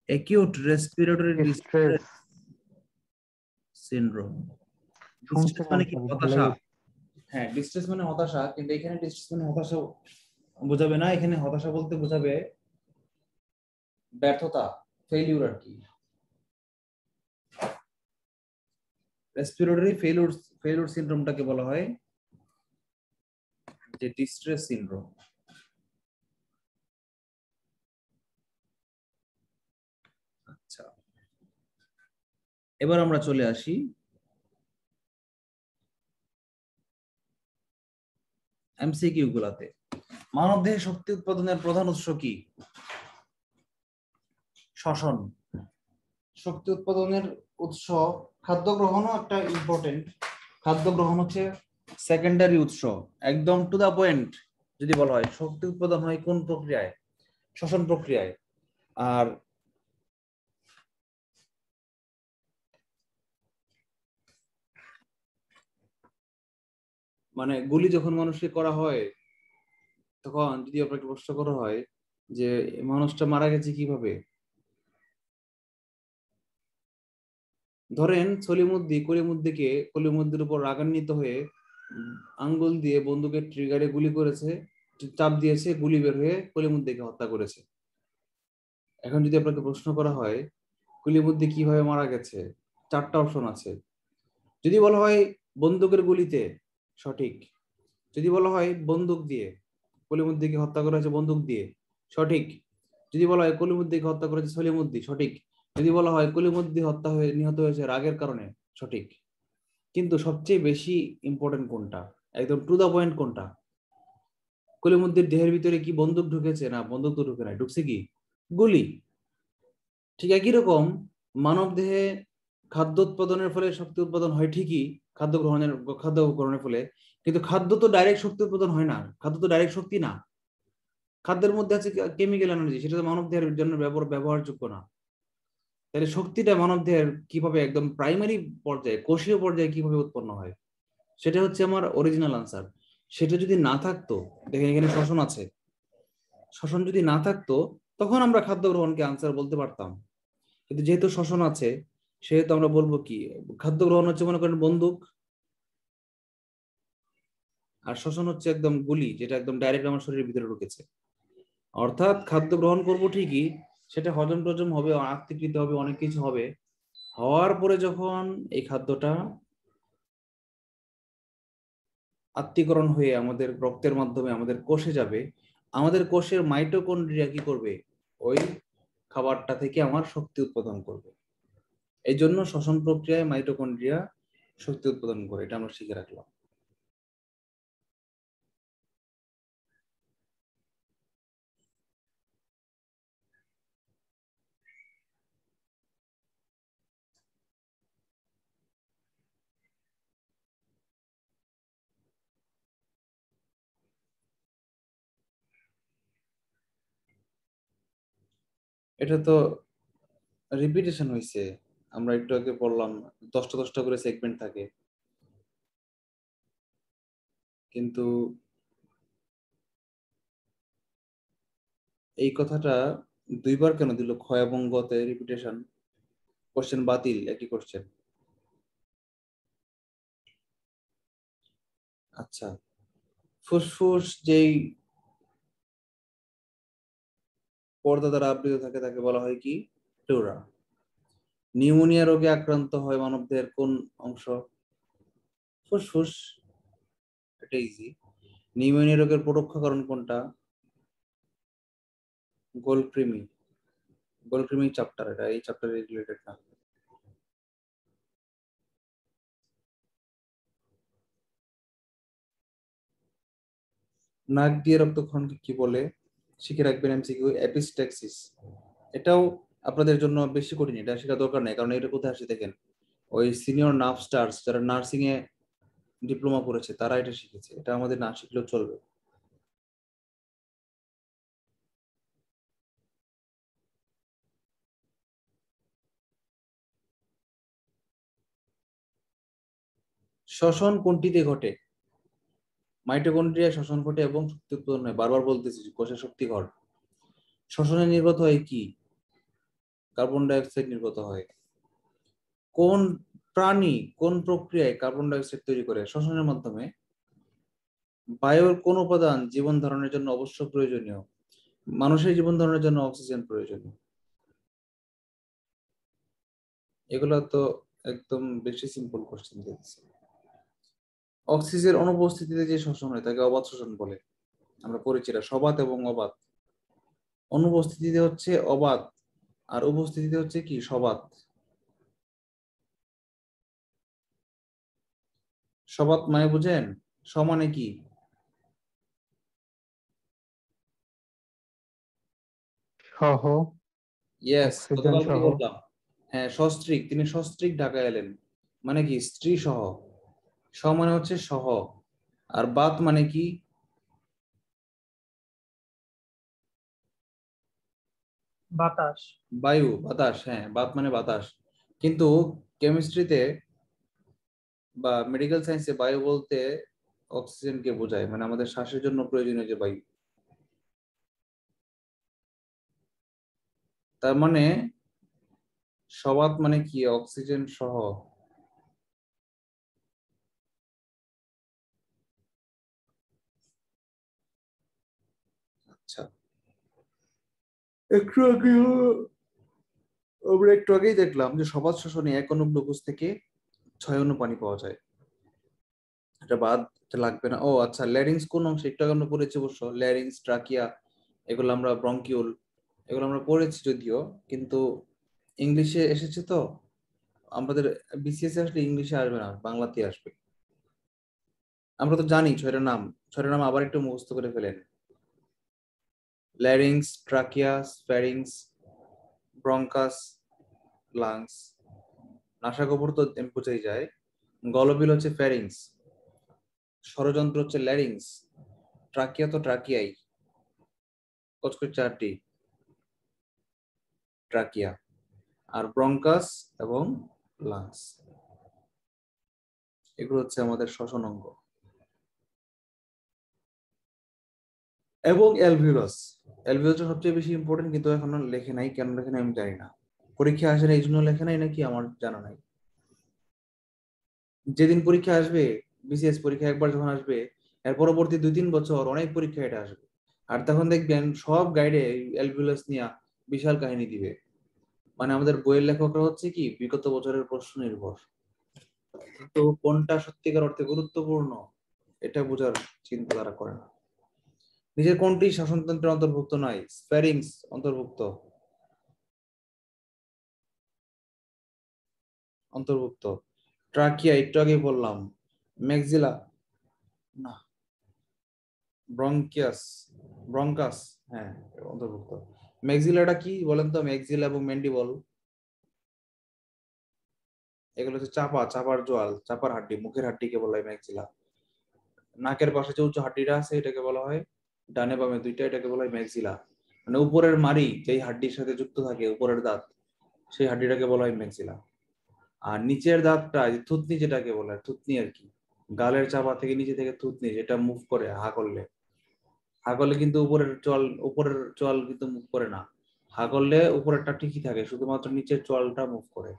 Acute respiratory distress distress syndrome. Distress শুনছিলাম মানে কি? স্যার, ভুলে হতাশা। গেছি। হ্যাঁ, ডিস্ট্রেস মানে হতাশা, কিন্তু এখানে ডিস্ট্রেস মানে হতাশা বোঝাবে না। এখানে হতাশা বলতে বোঝাবে ব্যর্থতা, ফেলিউর আর কি। রেসপিরেটরি ফেলিউর সিনড্রোমটাকে বলা হয় যে ডিস্ট্রেস সিনড্রোম। আচ্ছা, এবার আমরা চলে আসি এমসিকিউ গুলাতে। মানবদেহে শক্তি উৎপাদনের প্রধান উৎস কি? শ্বসন। শক্তি উৎপাদনের উৎস খাদ্য গ্রহণও একটা ইম্পর্টেন্ট। খাদ্য গ্রহণ হচ্ছে সেকেন্ডারি উৎস। একদম টু দা পয়েন্ট যদি বলা হয়, শক্তি উৎপাদন হয় কোন প্রক্রিয়ায়? শ্বসন প্রক্রিয়ায়। আর মানে গুলি যখন মানুষকে করা হয়, তখন যদি আপনাকে প্রশ্ন করা হয় যে মানুষটা মারা গেছে কিভাবে, ধরেন কলিমুদ্দির উপর রাগান্বিত হয়ে আঙ্গুল দিয়ে বন্দুকের ট্রিগারে গুলি করেছে, চাপ দিয়েছে, গুলি বের হয়ে কলিমুদ্দিকে হত্যা করেছে। এখন যদি আপনাকে প্রশ্ন করা হয় কলিমুদ্দি কিভাবে মারা গেছে, 4টা অপশন আছে। যদি বলা হয় বন্দুকের গুলিতে, সঠিক। যদি বলা হয় বন্দুক দিয়ে, কলিমুদ্দিকে হত্যা করা হয়েছে বন্দুক দিয়ে, সঠিক। যদি বলা হয় কলিমুদ্দিকে হত্যা করেছে সলিমুদ্দি, সঠিক। যদি বলা হয় কলিমুদ্দি নিহত হয়েছে রাগের কারণে, সঠিক। কিন্তু সবচেয়ে বেশি ইম্পর্টেন্ট কোনটা, একদম টু দা পয়েন্ট কোনটা? কলিমুদ্দির দেহের ভিতরে কি বন্দুক ঢুকেছে? না, বন্দুক তো ঢুকে নাই, ঢুকছে কি? গুলি। ঠিক একই রকম মানব দেহে খাদ্য উৎপাদনের ফলে শক্তি উৎপাদন হয় ঠিকই, খাদ্য গ্রহণের ফলে, কিন্তু খাদ্য তো ডাইরেক্ট শক্তি উৎপাদন হয় না, খাদ্য তো ডাইরেক্ট শক্তি না। খাদ্যের মধ্যে আছে কেমিক্যাল এনার্জি, সেটা তো মানব দেহের জন্য ব্যবহারযোগ্য না। তাহলে শক্তিটা মানব দেহের কিভাবে একদম প্রাইমারি পর্যায়ে, কোষীয় পর্যায়ে কিভাবে উৎপন্ন হয়, সেটা হচ্ছে আমার অরিজিনাল আনসার। সেটা যদি না থাকতো, দেখেন এখানে শ্বসন আছে, শ্বসন যদি না থাকতো তখন আমরা খাদ্য গ্রহণকে আনসার বলতে পারতাম। কিন্তু যেহেতু শ্বসন আছে, সেহেতু আমরা বলবো কি, খাদ্য গ্রহণ হচ্ছে মনে করেন বন্দুক, আর শ্বসন হচ্ছে একদম গুলি, যেটা একদম ডাইরেক্ট আমার শরীরের ভিতরে ঢুকেছে। অর্থাৎ খাদ্য গ্রহণ করব ঠিকই, সেটা হজম টজম হবে, আত্মীকৃত হবে, অনেক কিছু হবে। হওয়ার পরে যখন এই খাদ্যটা আত্তীকরণ হয়ে আমাদের রক্তের মাধ্যমে আমাদের কোষে যাবে, আমাদের কোষের মাইটোকন্ড্রিয়া কি করবে? ওই খাবারটা থেকে আমার শক্তি উৎপাদন করবে। এই জন্য শ্বসন প্রক্রিয়ায় মাইটোকন্ড্রিয়া শক্তি উৎপাদন করে, এটা আমরা শিখে রাখলাম। এটা তো রিপিটেশন হয়েছে, আমরা একটু আগে পড়লাম 10টা 10টা করে সেগমেন্ট থাকে, কিন্তু এই কথাটা 2বার কেন দিল? খ এবং গতে রিপিটেশন, কোশ্চেন বাতিল, একই কোশ্চেন। আচ্ছা, ফুসফুস যেই পর্দা দ্বারা আবৃত থাকে তাকে বলা হয় কি? প্লুরা। নিউমোনিয়া রোগে আক্রান্ত হয় মানবদেহের কোন অংশ? ফুসফুস। এটা ইজি। নিউমোনিয়া রোগের পরোক্ষ কারণ কোনটা? গোলকৃমি। গোলকৃমি চ্যাপ্টার, এটা এই চ্যাপ্টারে রিলেটেড না। নাক দিয়ে রক্তক্ষরণকে কি বলে? শিখে রাখবেন এমসিকিউ, এপিস্ট্যাক্সিস। এটাও আপনাদের জন্য বেশি কঠিন, এটা শেখা দরকার নেই, কারণ এটা কোথায় আসে দেখেন, ওই সিনিয়র নার্ভ স্টার্স যারা নার্সিং এ ডিপ্লোমা করেছে তারা এটা শিখেছে, এটা আমাদের না শিখলেও চলবে। শ্বসন কোনটিতে ঘটে? মাইটোকন্ড্রিয়া শ্বসন ঘটে এবং শক্তি উৎপাদন হয়, বারবার বলতেছি কোষের শক্তি ঘট। শ্বসনে নির্গত হয় কি? কার্বন ডাই অক্সাইড নির্গত হয়। কোন প্রাণী কোন প্রক্রিয়ায় কার্বন ডাই অক্সাইড তৈরি করে? শ্বসনের মাধ্যমে। বায়ুর কোন উপাদান জীবন ধারণের জন্য অবশ্য প্রয়োজনীয়? মানুষের জীবন ধারণের জন্য অক্সিজেন প্রয়োজনীয়। এগুলো তো একদম বেশি সিম্পল কোশ্চেন দিয়েছে। অক্সিজেন অনুপস্থিতিতে যে শ্বসন হয় তাকে অবাত শ্বসন বলে, আমরা পড়েছি এটা, সবাত এবং অবাত। অনুপস্থিতিতে হচ্ছে অবাত, আর উপস্থিতিতে হচ্ছে কি? সবাত। সবাত মানে বুঝেন? সমানে কি? সহ ইয়েস, অক্সিজেন গতকালকে সহ। বললাম। হ্যাঁ, সস্ত্রীক, তিনি সস্ত্রীক ঢাকায় এলেন, মানে কি? স্ত্রী সহ। স মানে হচ্ছে সহ, আর বাত মানে কি? বাতাস। বায়ু, বাতাস। হ্যাঁ, বাত মানে বাতাস, কিন্তু কেমিস্ট্রিতে বা মেডিকেল সায়েন্সে বায়ু বলতে অক্সিজেনকে বোঝায়, মানে আমাদের শ্বাসের জন্য প্রয়োজনীয় যে বায়ু। তার মানে সবাত মানে কি? অক্সিজেন সহ। আচ্ছা, একটু আগে আমরা একটু আগেই দেখলাম যে সবাত শ্বসনে 1 অণু গ্লুকোজ থেকে 6 অণু পানি পাওয়া যায়। এটা বাদ, এটা লাগবে না। ও আচ্ছা, ল্যারিংস কোন অংশ? একটু আগে আমরা পড়েছি অবশ্য, ল্যারিংস, ট্রাকিয়া, এগুলো আমরা ব্রঙ্কিউল, এগুলো আমরা পড়েছি যদিও, কিন্তু ইংলিশে এসেছে তো, আমাদের বিসিএস আসলে ইংলিশে আসবে না, বাংলাতে আসবে। আমরা তো জানি 6টা নাম, 6টা নাম আবার একটু মুখস্থ করে ফেলেন। Larynx, trachea, pharynx, bronchus, lungs. নাসাগোপর তো বোঝাই যায়। গলবিল হচ্ছে ফ্যারিংস, ষড়যন্ত্র হচ্ছে ল্যারিংস, ট্রাকিয়া তো ট্রাকিয়াই, কচকচ 4টি ট্রাকিয়া, আর ব্রঙ্কাস এবং লাংস, এগুলো হচ্ছে আমাদের শ্বসন অঙ্গ। এবং অ্যালভিউলাস, অ্যালভিউলাস সবচেয়ে বেশি ইম্পর্টেন্ট, কিন্তু এখনো লেখে নাই, কেন লেখে নাই আমি জানি না। পরীক্ষা আসে না এই জন্য লেখে নাই নাকি আমার জানা নাই। যেদিন পরীক্ষা আসবে, বিসিএস পরীক্ষা একবার যখন আসবে, এর পরবর্তী 2-3 বছর অনেক পরীক্ষা এটা আসবে, আর তখন দেখবেন সব গাইডে অ্যালভিউলাস নিয়ে বিশাল কাহিনী দিবে। মানে আমাদের বইয়ের লেখকরা হচ্ছে কি বিগত বছরের প্রশ্ন নির্ভর, তো কোনটা সত্যিকার অর্থে গুরুত্বপূর্ণ এটা বোঝার চিন্তা তারা করে না। নিজের কোনটি শাসনতন্ত্রের অন্তর্ভুক্ত নয়? স্প্যারিংস অন্তর্ভুক্ত, অন্তর্ভুক্ত। ট্রাকিয়া একটু আগে বললাম। ম্যাক্সিলা না, ব্রঙ্কিয়াস, ব্রঙ্কাস, হ্যাঁ অন্তর্ভুক্ত। ম্যাক্সিলাটা কি বলেন তো? ম্যাক্সিলা এবং ম্যান্ডিবল, এগুলো হচ্ছে চাপা, চাপার জোয়াল, চাপার হাড্ডি, মুখের হাড্ডিকে বলা হয় ম্যাক্সিলা। নাকের পাশে যে উচ্চ হাড্ডিটা আছে এটাকে বলা হয়, ডানে বামে দুইটা, এটাকে বলা হয় ম্যাক্সিলা। মানে উপরের মাড়ি যেই হাড্ডির সাথে যুক্ত থাকে, উপরের দাঁত, সেই হাড্ডিটাকে বলা হয় ম্যাক্সিলা। আর নিচের দাঁতটা, থুতনি যেটাকে বলে, থুতনি আর কি, গালের চাপা থেকে নিচে থেকে থুতনি, যেটা মুভ করে হা করলে, হা করলে কিন্তু উপরের চোয়াল কিন্তু মুভ করে না। হা করলে উপরেরটা ঠিকই থাকে, শুধুমাত্র নিচের চোয়ালটা মুভ করে।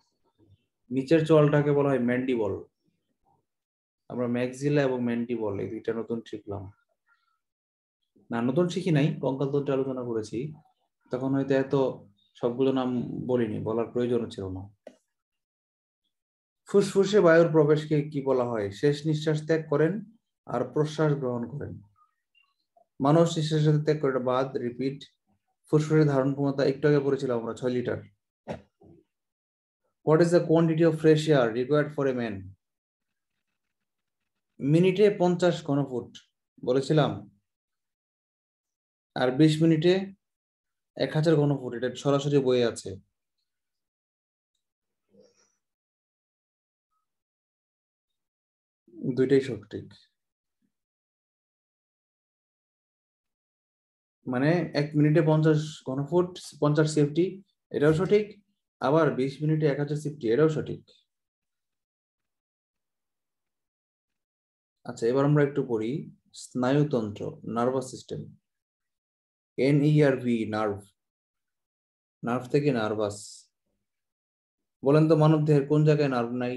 নিচের চোয়ালটাকে বলা হয় ম্যান্ডিবল। আমরা ম্যাক্সিলা এবং ম্যান্ডিবল এই দুইটা নতুন শিখলাম। না, নতুন শিখি নাই, কঙ্কালতন্ত্রে আলোচনা করেছি, তখন হয়তো এত সবগুলো নাম বলিনি, বলার প্রয়োজন ছিল না। ফুসফুসে বায়ুর প্রবেশকে কি বলা হয়? শেষ নিঃশ্বাস ত্যাগ করেন আর প্রশ্বাস গ্রহণ করেন। মানুষ নিঃশ্বাসের সাথে ত্যাগ করে, বাদ রিপিট। ফুসফুসের ধারণ ক্ষমতা একটু আগে পড়েছিলাম আমরা 6 litre. What is the quantity of fresh air required for a man? মিনিটে 50 ঘনফুট বলেছিলাম, আর 20 মিনিটে 1000 ঘনফুট, এটা সরাসরি বইয়ে আছে। দুইটাই সঠিক। মানে 1 মিনিটে 50 ঘনফুট 50 সেফটি, এটাও সঠিক। আবার 20 মিনিটে 1000 সেফটি, এটাও সঠিক। আচ্ছা, এবার আমরা একটু পড়ি স্নায়ুতন্ত্র, nervous system. NERV, nerve. Nerve থেকে নার্ভাস। বলেন তো মানব দেহের কোন জায়গায় নার্ভ নাই?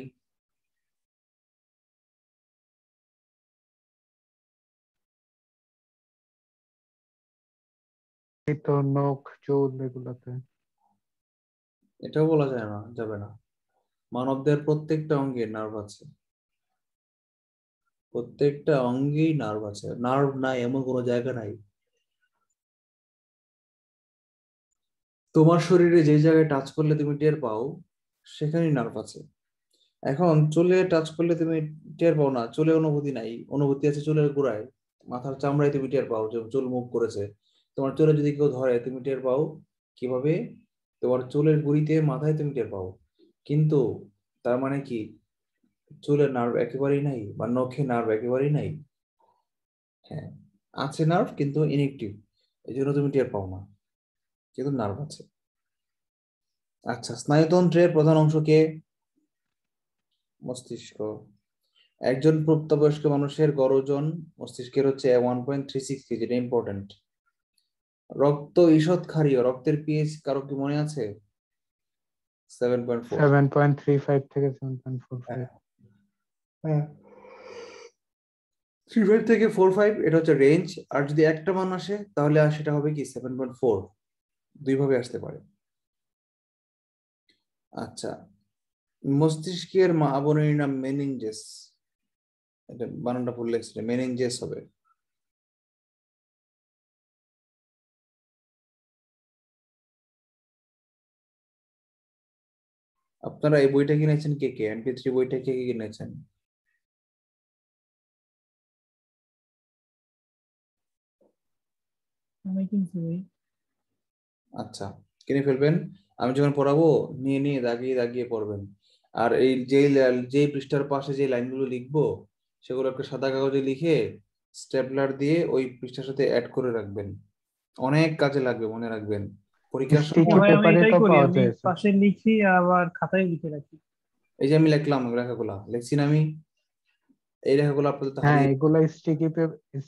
এই তো নখ চুল এগুলাতে। এটাও বলা যায় না, যাবে না। মানব দেহের প্রত্যেকটা অঙ্গে নার্ভ আছে, প্রত্যেকটা অঙ্গেই নার্ভ আছে। নার্ভ নাই এমন কোনো জায়গা নাই। তোমার শরীরে যে জায়গায় টাচ করলে তুমি টের পাও, সেখানেই নার্ভ আছে। এখন চুলে টাচ করলে তুমি টের পাও না, চুলে অনুভূতি নাই, অনুভূতি আছে চুলের গোড়ায়, মাথার চামড়ায় তুমি টের পাও যে চুল মুভ করেছে। তোমার চুলে যদি কেউ ধরে তুমি টের পাও কিভাবে? তোমার চুলের গুড়িতে, মাথায় তুমি টের পাও। কিন্তু তার মানে কি চুলের নার্ভ একেবারেই নাই, বা নখে নার্ভ একেবারেই নাই? হ্যাঁ, আছে নার্ভ, কিন্তু ইনএক্টিভ, এই জন্য তুমি টের পাও না, কিন্তু নার্ভ আছে। আচ্ছা, স্নায়ুতন্ত্রের প্রধান অংশ কে? মস্তিষ্ক। একজন প্রাপ্তবয়স্ক মানুষের গড় ওজন মস্তিষ্কের হচ্ছে 1.36 কেজি, এটা ইম্পর্টেন্ট। রক্ত ঈষৎ ক্ষারীয়, রক্তের পিএইচ কারো কি মনে আছে? 7.4। 7.35 থেকে 7.45। হ্যাঁ, 3.5 থেকে 4.5, এটা হচ্ছে রেঞ্জ। আর যদি একটা মান আসে তাহলে সেটা হবে কি 7.4, দুই ভাবে আসতে পারে। আচ্ছা, মস্তিষ্কের মা আবরণীর নাম মেনিনজেস, এটা বানানটা ভুল লেগেছে, মেনিনজেস হবে। আপনারা এই বইটা কিনেছেন কে কে? MP3 বইটা কে কে কিনেছেন? আমি কিনছি ভাই। আচ্ছা, কিনে ফেলবেন। আমি যখন পড়াবো নিয়ে নিয়ে দাগিয়ে দাগিয়ে পড়বেন। আর এই যেই পৃষ্ঠার পাশে যে লাইনগুলো লিখবো সেগুলো একটা সাদা কাগজে লিখে স্টেপলার দিয়ে ওই পৃষ্ঠার সাথে অ্যাড করে রাখবেন, অনেক কাজে লাগবে, মনে রাখবেন পরীক্ষার স্টিকি হ্যাঁ সময়। ভাই, আমি পেপারে এটাই তো করি, পাওয়া আমি যায় স্যার। পাশে লিখি আবার খাতায় লিখে রাখি। এই যে আমি লিখলাম লেখাগুলা, লিখছি না আমি, এই লেখাগুলো আপনাদের তো হ্যাঁ, হারিয়ে। এগুলা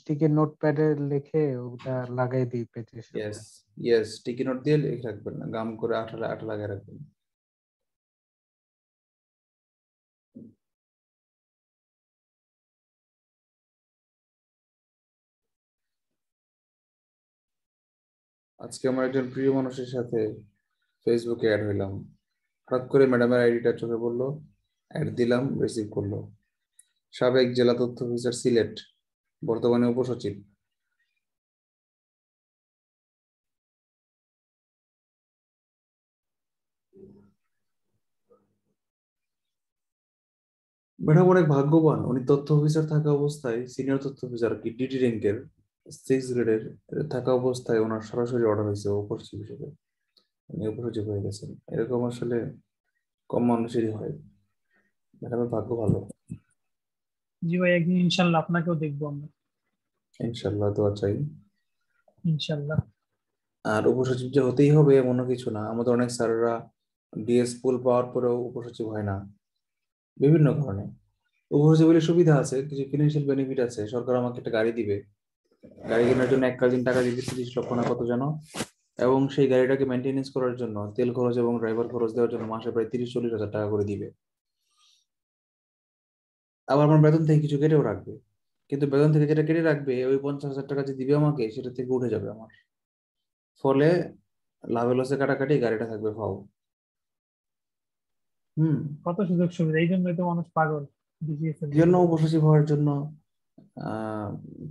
স্টিকি নোটপ্যাডে লিখে ওটা লাগাই দিই পেজের সাথে। ইয়েস, ইয়েস, স্টিকি নোট দিয়ে লিখে রাখবেন না, গাম করে আঠা আঠা লাগিয়ে রাখবেন। আজকে আমার একজন প্রিয় মানুষের সাথে ফেসবুকে অ্যাড হইলাম, হঠাৎ করে ম্যাডামের আইডিটা চোখে পড়লো, অ্যাড দিলাম, রিসিভ করলো। সাবেক জেলা তথ্য অফিসার সিলেট, বর্তমানে উপসচিব। ম্যাডাম অনেক ভাগ্যবান, উনি তথ্য অফিসার থাকা অবস্থায়, সিনিয়র তথ্য অফিসার কি ডিডি র্যাঙ্কের 6 গ্রেডের থাকা অবস্থায় ওনার সরাসরি অর্ডার হয়েছে উপসচিব হিসেবে, উনি উপসচিব হয়ে গেছেন। এরকম আসলে কম মানুষেরই হয়। ম্যাডামের ভাগ্য ভালো। জি ভাই, একদিন ইনশাল্লাহ আপনাকেও দেখবো আমরা। ইনশাল্লাহ, দোয়া চাই। ইনশাল্লাহ। আর উপসচিব যে হতেই হবে এমনও কিছু না, আমাদের অনেক স্যাররা ডিএস পুল পাওয়ার পরেও উপসচিব হয় না, বিভিন্ন কারণে। উপসচিবের সুবিধা আছে, কিছু ফিনান্সিয়াল বেনিফিট আছে, সরকার আমাকে একটা গাড়ি দিবে, গাড়ি কেনার জন্য এককালীন টাকা দিবে 30 লক্ষ না কত যেন, এবং সেই গাড়িটাকে মেনটেনেন্স করার জন্য তেল খরচ এবং ড্রাইভার খরচ দেওয়ার জন্য মাসে প্রায় 30-40 হাজার টাকা করে দিবে। আবার আমার বেতন থেকে কিছু কেটেও রাখবে। কিন্তু বেতন থেকে যেটা কেটে রাখবে ওই 50,000 টাকা যে দিবে আমাকে সেটা থেকে উঠে যাবে আমার, ফলে লাভে লসে কাটাকাটি, গাড়িটা থাকবে ফাও। কত সুযোগ সুবিধা, এই জন্যই তো মানুষ পাগল বিসিএস এর এই জন্য জন্য। উপসচিব হওয়ার জন্য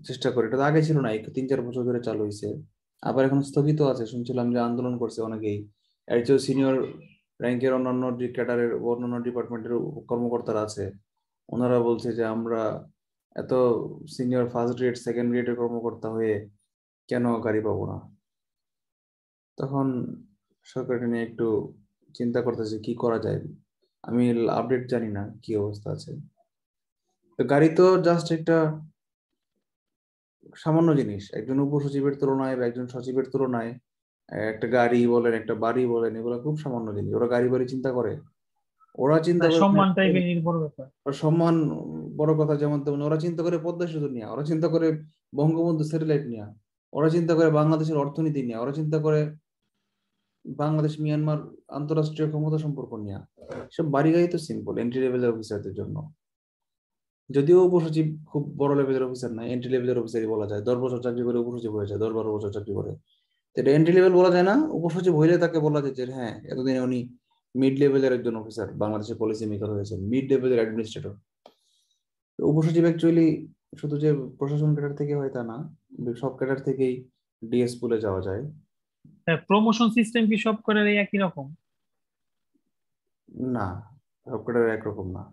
চেষ্টা করি। এটা তো আগে ছিল না, এই 3-4 বছর ধরে চালু হয়েছে, আবার এখন স্থগিত আছে। শুনছিলাম যে আন্দোলন করছে অনেকেই, এর চেয়েও সিনিয়র র্যাঙ্কের অন্যান্য ক্যাডারের অন্যান্য ডিপার্টমেন্টের কর্মকর্তারা আছে, ওনারা বলছে যে আমরা এত সিনিয়র ফার্স্ট গ্রেড সেকেন্ড গ্রেডের কর্মকর্তা হয়ে কেন গাড়ি পাবো না। তখন সরকার এটা নিয়ে একটু চিন্তা করতেছে কি করা যায়। আমি আপডেট জানি না কি অবস্থা আছে। তো গাড়ি তো জাস্ট একটা সামান্য জিনিস, একজন উপসচিবের তুলনায় বা একজন সচিবের তুলনায় একটা গাড়ি বলেন, একটা বাড়ি বলেন, এগুলো খুব সামান্য জিনিস। ওরা গাড়ি বাড়ি চিন্তা করে, ওরা চিন্তা মানে করে সম্মান টাইপের নির্ভর ব্যাপার। সম্মান বড় কথা, যেমন তেমন ওরা চিন্তা করে পদ্মা সেতু নিয়ে, ওরা চিন্তা করে বঙ্গবন্ধু স্যাটেলাইট নিয়ে, ওরা চিন্তা করে বাংলাদেশের অর্থনীতি নিয়ে, ওরা চিন্তা করে বাংলাদেশ মিয়ানমার আন্তঃরাষ্ট্রীয় ক্ষমতা সম্পর্ক নিয়ে। সব বাড়ি গাড়ি তো সিম্পল এন্ট্রি লেভেলের অফিসারদের জন্য। যদিও উপসচিব খুব বড় লেভেলের অফিসার না, এন্ট্রি লেভেলের অফিসারই বলা যায়। 10 বছর চাকরি করে উপসচিব হয়ে যায়, 10-12 বছর চাকরি করে, এটা এন্ট্রি লেভেল বলা যায় না। উপসচিব হইলে তাকে বলা যায় যে হ্যাঁ এতদিনে উনি মিড লেভেলের একজন অফিসার, বাংলাদেশের পলিসি মেকার হয়েছেন, মিড লেভেলের অ্যাডমিনিস্ট্রেটর। উপসচিব অ্যাকচুয়ালি শুধু যে প্রশাসন ক্যাডার থেকে হয় তা না, সব ক্যাডার থেকেই ডিএস পুলে যাওয়া যায়। প্রমোশন সিস্টেম কি সব করে একই রকম? না, সব ক্যাডার একরকম না,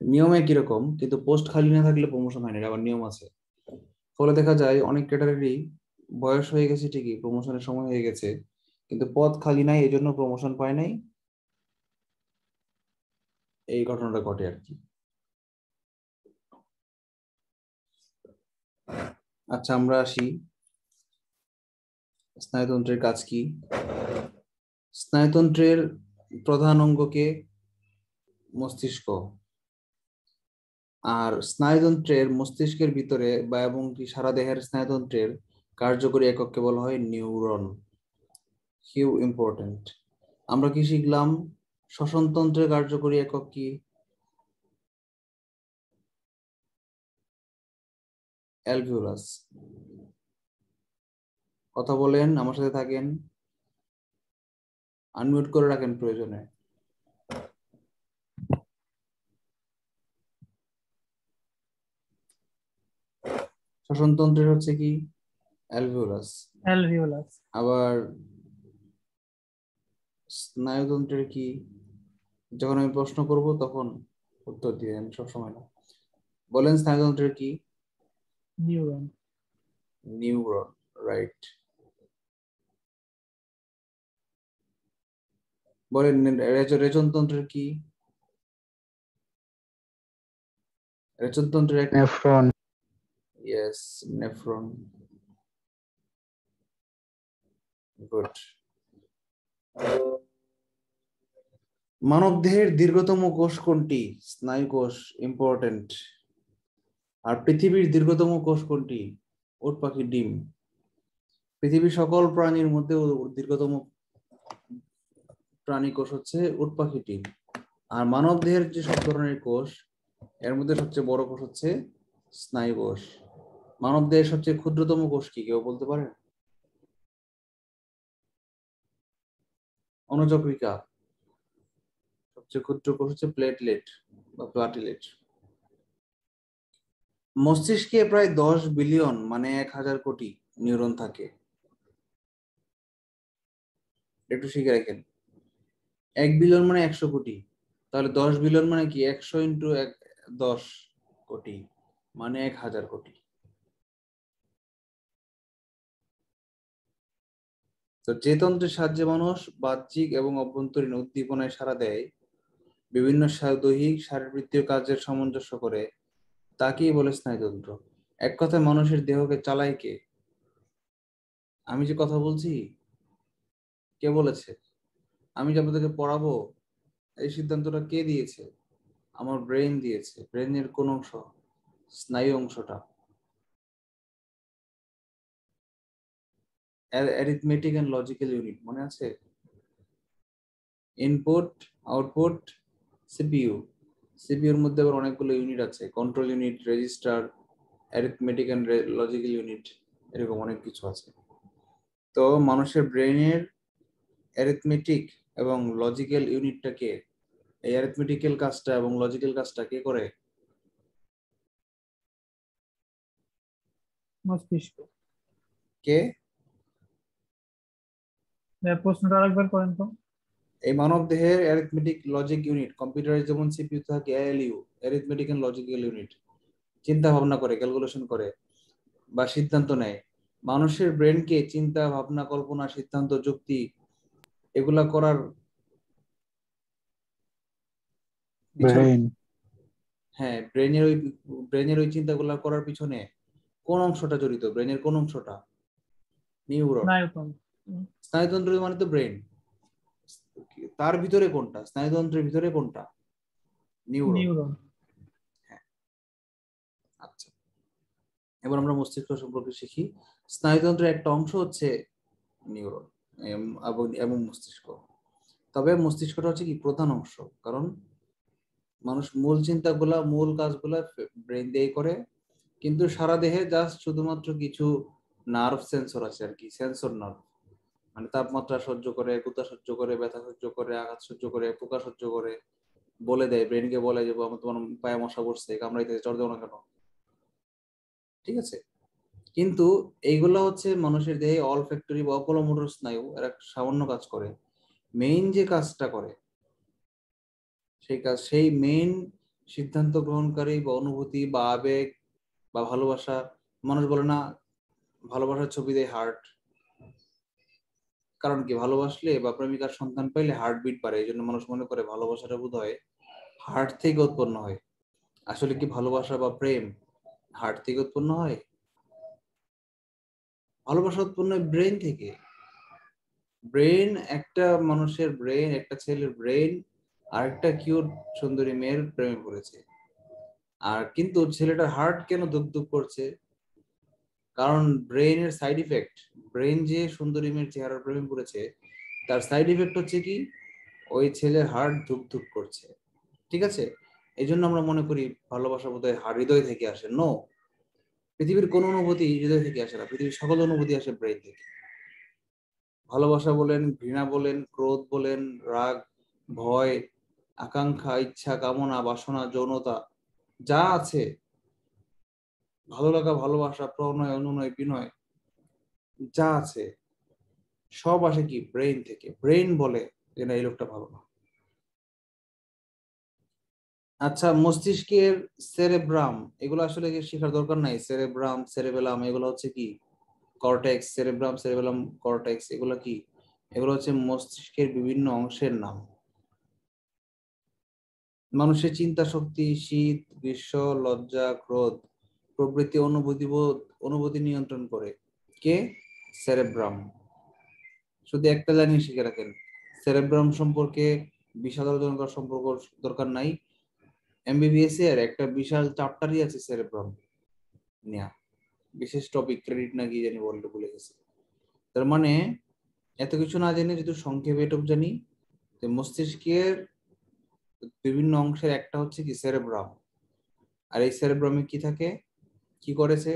নিয়ম একই রকম, কিন্তু পোস্ট খালি না থাকলে প্রমোশন হয় না, এটা আবার নিয়ম আছে। ফলে দেখা যায় অনেক ক্যাডারেরই বয়স হয়ে গেছে ঠিকই, প্রমোশনের সময় হয়ে গেছে, কিন্তু পদ খালি নাই, এই জন্য প্রমোশন পায় নাই। এই ঘটনাটা ঘটে আর কি। আচ্ছা, আমরা আসি স্নায়ুতন্ত্রের কাজ কি। স্নায়ুতন্ত্রের প্রধান অঙ্গকে মস্তিষ্ক, আর স্নায়ুতন্ত্রের মস্তিষ্কের ভিতরে বা এবং কি সারা দেহের স্নায়ুতন্ত্রের কার্যকরী একককে বলা হয় নিউরন। Hugh important. আমরা কি শিখলাম? শ্বসনতন্ত্রের কার্যকরী একক কি? অ্যালভিওলাস। কথা বলেন, আমার সাথে থাকেন, আনমিউট করে রাখেন প্রয়োজনে। শ্বসনতন্ত্রের হচ্ছে কি? অ্যালভিওলাস। অ্যালভিওলাস। আবার স্নায়ুতন্ত্রের কি? যখন আমি প্রশ্ন করব তখন উত্তর দিয়ে, আমি সবসময় না। বলেন স্নায়ুতন্ত্রের কি? নিউরন। Neuron, right. বলেন রেচনতন্ত্রের কি? রেচনতন্ত্রের এক, নেফ্রন। Yes, nephron. গুড। মানব দেহের দীর্ঘতম কোষ কোনটি? স্নায়ু কোষ, ইম্পর্টেন্ট। আর পৃথিবীর দীর্ঘতম কোষ কোনটি? উট পাখির ডিম। পৃথিবীর সকল প্রাণীর মধ্যে দীর্ঘতম প্রাণী কোষ হচ্ছে উট পাখির ডিম। আর মানব দেহের যে সব ধরনের কোষ, এর মধ্যে সবচেয়ে বড় কোষ হচ্ছে স্নায়ু কোষ। মানব দেহের সবচেয়ে ক্ষুদ্রতম কোষ কি, কেউ বলতে পারেন? অনুচক্রিকা। সবচেয়ে ক্ষুদ্র কোষ হচ্ছে প্লেটলেট বা প্লাটিলেট। মস্তিষ্কে প্রায় 10 বিলিয়ন মানে 1000 কোটি নিউরন থাকে। একটু শিখে রাখেন, 1 বিলিয়ন মানে 100 কোটি, তাহলে 10 বিলিয়ন মানে কি? 100 ইন্টু 10 কোটি মানে 1000 কোটি। তো যে তন্ত্রের সাহায্যে মানুষ বাহ্যিক এবং অভ্যন্তরীণ উদ্দীপনায় সাড়া দেয়, বিভিন্ন দৈহিক শারীরবৃত্তীয় কাজের সামঞ্জস্য করে, তাকেই বলে স্নায়ুতন্ত্র। এক কথায় মানুষের দেহকে চালায় কে? আমি যে কথা বলছি, কে বলেছে? আমি যে আপনাদেরকে পড়াবো, এই সিদ্ধান্তটা কে দিয়েছে? আমার ব্রেন দিয়েছে। ব্রেনের কোন অংশ? স্নায়ু অংশটা। অ্যারিথমেটিক এন্ড লজিক্যাল ইউনিট মনে আছে? Input, output, CPU. সিপিইউর মধ্যে আবার অনেকগুলো ইউনিট আছে, control unit, register, arithmetic and logical unit, এরকম অনেক কিছু আছে। তো মানুষের ব্রেনের অ্যারিথমেটিক এবং লজিক্যাল ইউনিটটাকে, এই অ্যারিথমেটিক্যাল কাজটা এবং লজিক্যাল কাজটা কে করে? মস্তিষ্ক। কে? প্রশ্নটা আরেকবার করেন তো। এই মানব দেহের অ্যারিথমেটিক লজিক ইউনিট, কম্পিউটারে যেমন সিপিইউ থাকে ALU, arithmetic and logical unit, চিন্তা ভাবনা করে, ক্যালকুলেশন করে বা সিদ্ধান্ত নেয়। মানুষের ব্রেনকে চিন্তা ভাবনা, কল্পনা, সিদ্ধান্ত, যুক্তি এগুলা করার পিছনে, ব্রেইন। হ্যাঁ ব্রেনের ওই চিন্তাগুলা করার পিছনে কোন অংশটা জড়িত? ব্রেনের কোন অংশটা? নিউরন। স্নায়ুতন্ত্র। স্নায়ুতন্ত্র মানে তো ব্রেন। তার ভিতরে কোনটা? স্নায়ুতন্ত্রের ভিতরে কোনটা? নিউরন। নিউরন। হ্যাঁ, আচ্ছা, এবার আমরা মস্তিষ্ক সম্পর্কে শিখি। স্নায়ুতন্ত্রের একটা অংশ হচ্ছে নিউরন এবং মস্তিষ্ক। তবে মস্তিষ্কটা হচ্ছে কি প্রধান অংশ, কারণ মানুষ মূল চিন্তাগুলা, মূল কাজগুলা ব্রেন দিয়ে করে, কিন্তু সারা দেহে জাস্ট শুধুমাত্র কিছু নার্ভ সেন্সর আছে আর কি, সেন্সর নার্ভ, মানে তাপমাত্রা সহ্য করে, কুতা সহ্য করে, ব্যথা সহ্য করে, আঘাত সহ্য করে, পোকা সহ্য করে, বলে দেয় ব্রেনকে, বলে যে আমার তোমার পায়ে মশা বসছে, কামড়াইতেছে, চড় দেও না কেন। ঠিক আছে, কিন্তু এইগুলো হচ্ছে মানুষের দেহে অলফ্যাক্টরি বা অপলোমোটর স্নায়ু, এরা সামান্য কাজ করে। মেইন যে কাজটা করে সেই কাজ, সেই মেইন সিদ্ধান্ত গ্রহণকারী বা অনুভূতি বা আবেগ বা ভালোবাসা, মানুষ বলে না ভালোবাসার ছবি দেয় হার্ট, কারণ কি ভালোবাসলে বা প্রেমিকার সন্তান পাইলে হার্টবিট বাড়ে, এই জন্য মানুষ মনে করে ভালোবাসাটা বোধ হয় হার্ট থেকে উৎপন্ন হয়। আসলে কি ভালোবাসা বা প্রেম হার্ট থেকে উৎপন্ন হয়? ভালোবাসা উৎপন্ন হয় ব্রেন থেকে। ব্রেন, একটা মানুষের ব্রেন, একটা ছেলের ব্রেন আর একটা কিউট সুন্দরী মেয়ের প্রেমে পড়েছে, আর কিন্তু ছেলেটার হার্ট কেন ধুক ধুক করছে? কারণ ব্রেনের সাইড ইফেক্ট, ব্রেন যে সুন্দরী মেয়ের চেহারার প্রেমে পড়েছে তার সাইড ইফেক্ট হচ্ছে কি ওই ছেলের হার্ট ধুক ধুক করছে। ঠিক আছে, এই জন্য আমরা মনে করি ভালোবাসা বোধহয় হৃদয় থেকে আসে। নো, পৃথিবীর কোন অনুভূতি হৃদয় থেকে আসে না, পৃথিবীর সকল অনুভূতি আসে ব্রেন থেকে। ভালোবাসা বলেন, ঘৃণা বলেন, ক্রোধ বলেন, রাগ, ভয়, আকাঙ্ক্ষা, ইচ্ছা, কামনা, বাসনা, যৌনতা যা আছে, ভালো লাগা, ভালোবাসা, প্রণয়, অনুনয়, বিনয় যা আছে সব আসে কি ব্রেন থেকে। ব্রেন বলে যে না এই লোকটা ভালো না। আচ্ছা, মস্তিষ্কের সেরেব্রাম, এগুলো আসলে শেখার দরকার নাই। সেরেব্রাম, সেরেবেলাম এগুলো হচ্ছে কি কর্টেক্স, সেরেব্রাম, সেরেবেলাম, কর্টেক্স এগুলো কি? এগুলো হচ্ছে মস্তিষ্কের বিভিন্ন অংশের নাম। মানুষের চিন্তা শক্তি, শীত, গ্রীষ্ম, লজ্জা, ক্রোধ প্রভৃতি অনুভূতি নিয়ন্ত্রণ করে কে? সেরেব্রাম। শুধু একটা লাইন শিখে রাখেন, সেরেব্রাম সম্পর্কে বিশাল আলোচনা করার সম্পর্ক দরকার নাই। এমবিবিএস এর একটা বিশাল চ্যাপ্টারই আছে সেরেব্রাম নিয়ে, বিশেষ টপিক, ক্রেডিট না কি জানি বলতে ভুলে গেছি। তার মানে এত কিছু না জেনে যদি সংক্ষেপে এটুকু জানি যে মস্তিষ্কের বিভিন্ন অংশের একটা হচ্ছে কি সেরেব্রাম, আর এই সেরেব্রামে কি থাকে, কি করেছে?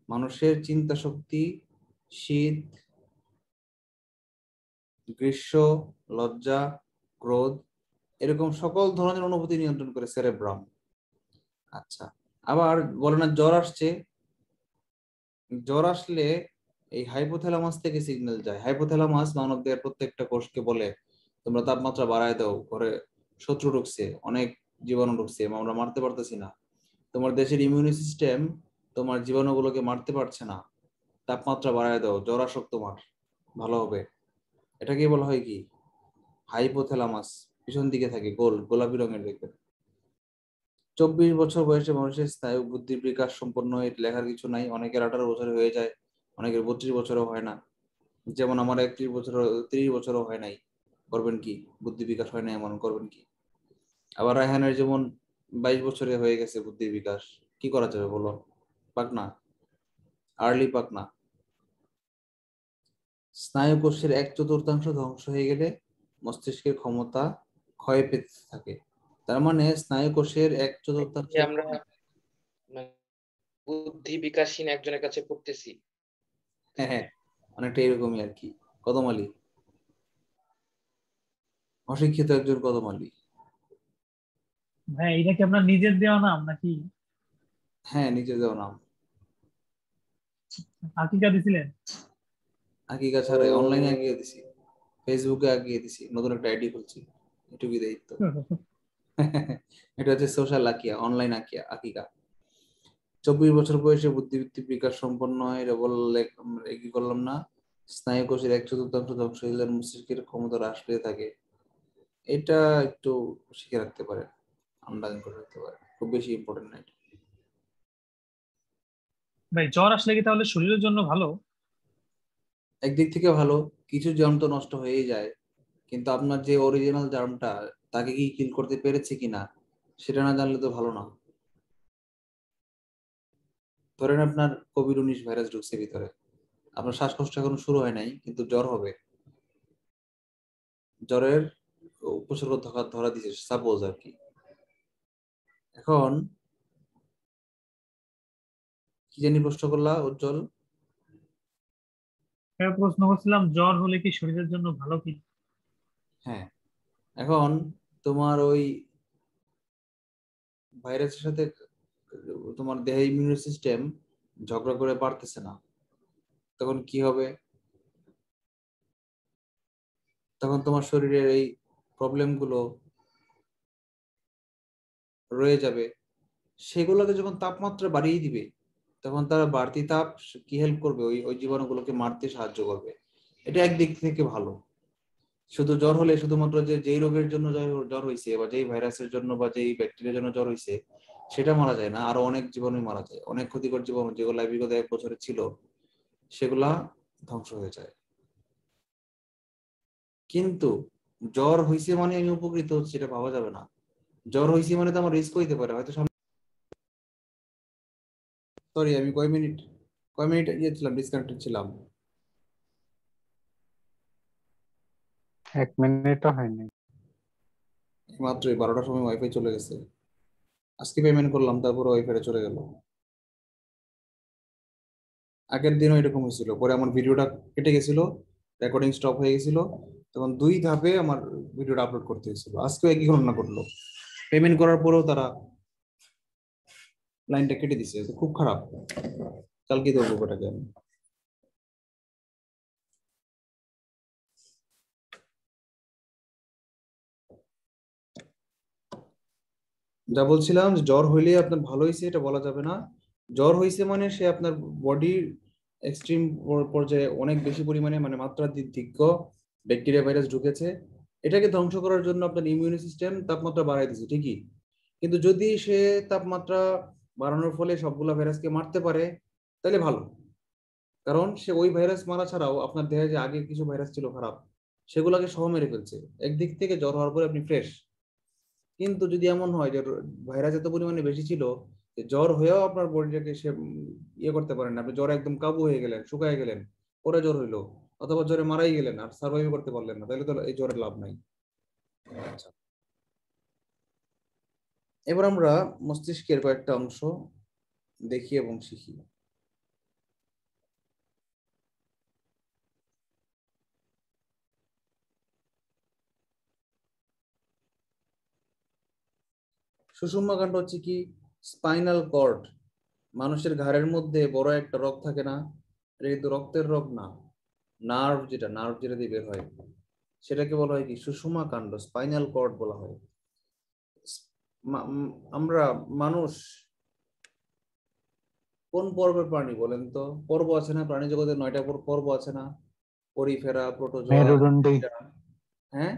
মানুষের চিন্তা শক্তি, শীত, গ্রীষ্ম, লজ্জা, ক্রোধ এরকম সকল ধরনের অনুভূতি নিয়ন্ত্রণ করে সেরেব্রাম। আচ্ছা, আবার বলে না জ্বর আসছে, জ্বর আসলে এই হাইপোথ্যালামাস থেকে সিগন্যাল যায়। হাইপোথ্যালামাস মানবদেহের প্রত্যেকটা কোষকে বলে তোমরা তাপমাত্রা বাড়ায় দাও, ঘরে শত্রু ঢুকছে, অনেক জীবাণু ঢুকছে, আমরা মারতে পারতেছি না, তোমার দেশের ইমিউনি সিস্টেম তোমার জীবাণুগুলোকে মারতে পারছে না, তাপমাত্রা বাড়ায় দাও, জ্বর আসুক তোমার, ভালো হবে। এটাকে বলা হয় কি হাইপোথ্যালামাস। পিছন দিকে থাকে, গোল গোলাপি রঙের, দেখবেন। 24 বছর বয়সে মানুষের স্নায়ু বুদ্ধির বিকাশ সম্পন্ন হয়, লেখার কিছু নাই। অনেকের 18 বছরে হয়ে যায়, অনেকের 32 বছরও হয় না। যেমন আমার 31 বছর, 30 বছরও হয় নাই, করবেন কি? বুদ্ধি বিকাশ হয় না এমন করবেন কি? আবার রায়হানের যেমন 22 বছরে হয়ে গেছে বুদ্ধির বিকাশ, কি করা যাবে বলো? পাক না, আর্লি পাক না। স্নায়ু কোষের 1/4 ধ্বংস হয়ে গেলে মস্তিষ্কের ক্ষমতা ক্ষয় পেতে থাকে। তার মানে স্নায়ু কোষের 1/4 আমরা বুদ্ধি বিকাশহীন একজনের কাছে পড়তেছি। হ্যাঁ হ্যাঁ, অনেকটা এরকমই আর কি। কদম আলী, অশিক্ষিত একজন কদম আলী। ভাই এটা কি আপনার নিজের দেওয়া নাম নাকি হ্যাঁ, নিজে দেওয়া নাম। আকিকা দিছিলেন? আকিকা ছাড়াই অনলাইনে আগিয়ে দিছি, ফেসবুকে আগিয়ে দিছি, নতুন একটা আইডি খুলছি, এটুকুই দায়িত্ব। এটা হচ্ছে সোশ্যাল আকিয়া, অনলাইন আকিয়া, আকিকা। 24 বছর বয়সে বুদ্ধিবৃত্তিক বিকাশ সম্পন্ন হয়, এটা বললে আমরা কি করলাম না? স্নায়ু কোষের 1/4 ধ্বংস হয়ে গেলে মস্তিষ্কের ক্ষমতা হ্রাস পেয়ে থাকে। এটা একটু শিখে রাখতে পারে, আন্ডারলাইন করে রাখতে পারে, খুব বেশি ইম্পর্টেন্ট না এটা। ভাই জ্বর আসলে কি তাহলে শরীরের জন্য ভালো? একদিক থেকে ভালো, কিছু জার্ম তো নষ্ট হয়েই যায়, কিন্তু আপনার যে অরিজিনাল জার্মটা, তাকে কি কিল করতে পেরেছে কিনা সেটা না জানলে তো ভালো না। ধরেন আপনার কোভিড-19 ভাইরাস ঢুকছে ভিতরে, আপনার শ্বাসকষ্ট এখনো শুরু হয় নাই, কিন্তু জ্বর হবে, জ্বরের উপসর্গ ধরা ধরা দিছে সাপোজ আর কি। এখন কি জানি প্রশ্ন করলা উজ্জ্বল? প্রশ্ন করছিলাম জ্বর হলে কি শরীরের জন্য ভালো কি? হ্যাঁ, এখন তোমার ওই ভাইরাসের সাথে তোমার দেহে ইমিউন সিস্টেম ঝগড়া করে পারতেছে না, তখন কি হবে? তখন তোমার শরীরের এই প্রবলেম গুলো রয়ে যাবে, সেগুলোকে যখন তাপমাত্রা বাড়িয়ে দিবে, তখন তারা বাড়তি তাপ কি হেল্প করবে? ওই ওই জীবাণুগুলোকে মারতে সাহায্য করবে। এটা একদিক থেকে ভালো। শুধু জ্বর হলে শুধুমাত্র যে যেই রোগের জন্য জ্বর হয়েছে বা যেই ভাইরাসের জন্য বা যেই ব্যাকটেরিয়ার জন্য জ্বর হয়েছে সেটা মারা যায় না, আরো অনেক জীবাণুই মারা যায়, অনেক ক্ষতিকর জীবাণু যেগুলো বিগত 1 বছরে ছিল সেগুলা ধ্বংস হয়ে যায়। কিন্তু জ্বর হয়েছে মানে আমি উপকৃত হচ্ছি এটা ভাবা যাবে না। জ্বর হয়েছে মানে তো আমার রিস্ক হইতে পারে, হয়তো সরি আমি কয় মিনিট গিয়েছিলাম, ডিসকানেক্টেড ছিলাম। 1 মিনিটও হয়নি। মাত্র 12টার সময় ওয়াইফাই চলে গেছে, আজকে পেমেন্ট করলাম তারপর ওয়াইফাই চলে গেল। আগের দিনও এরকম হয়েছিল, পরে আমার ভিডিওটা কেটে গেছিল, রেকর্ডিং স্টপ হয়ে গেছিল, তখন 2 ধাপে আমার ভিডিওটা আপলোড করতে হয়েছিল। আজকেও একই ঘটনা ঘটলো, পেমেন্ট করার পরেও তারা লাইনটা কেটে দিছে, তো খুব খারাপ। কালকে দেবো ওটাকে আমি। যা বলছিলাম যে জ্বর হইলে আপনার ভালো হয়েছে এটা বলা যাবে না। জ্বর হয়েছে মানে সে আপনার বডির এক্সট্রিম পর্যায়ে অনেক বেশি পরিমাণে মানে মাত্রাতিরিক্ত ব্যাকটেরিয়া ভাইরাস ঢুকেছে, এটাকে ধ্বংস করার জন্য আপনার ইমিউনি সিস্টেম তাপমাত্রা বাড়াই দিচ্ছে ঠিকই, কিন্তু যদি সে তাপমাত্রা বাড়ানোর ফলে সবগুলা ভাইরাসকে মারতে পারে তাহলে ভালো। কারণ সে ওই ভাইরাস মারা ছাড়াও আপনার দেহে যে আগে কিছু ভাইরাস ছিল খারাপ, সেগুলোকে সহ মেরে ফেলছে। একদিক থেকে জ্বর হওয়ার পরে আপনি ফ্রেশ। কিন্তু যদি এমন হয় যে ভাইরাস এত পরিমাণে বেশি ছিল যে জ্বর হয়েও আপনার বডিটাকে সে ইয়ে করতে পারেন না, আপনি জ্বরে একদম কাবু হয়ে গেলেন, শুকায় গেলেন, পরে জ্বর হইলো, অথবা জ্বরে মারাই গেলেন আর সার্ভাইভ করতে পারলেন না, তাহলে তো এই জ্বরের লাভ নাই। আচ্ছা, এবার আমরা মস্তিষ্কের কয়েকটা অংশ দেখি এবং শিখি। সুষুম্না কাণ্ড হচ্ছে কি? স্পাইনাল কর্ড, মানুষের ঘাড়ের মধ্যে বড় একটা রগ থাকে না, এটা কিন্তু রক্তের রগ না, নার্ভ যেটা দিয়ে বের হয় সেটাকে বলা হয় কি? সুষুম্না কাণ্ড, স্পাইনাল কর্ড বলা হয়। আমরা মানুষ কোন পর্বের প্রাণী বলেন তো? পর্ব আছে না প্রাণী জগতের? 9টা পর্ব আছে না? পরিফেরা, প্রোটোজোয়া, মেরুদণ্ডী। হ্যাঁ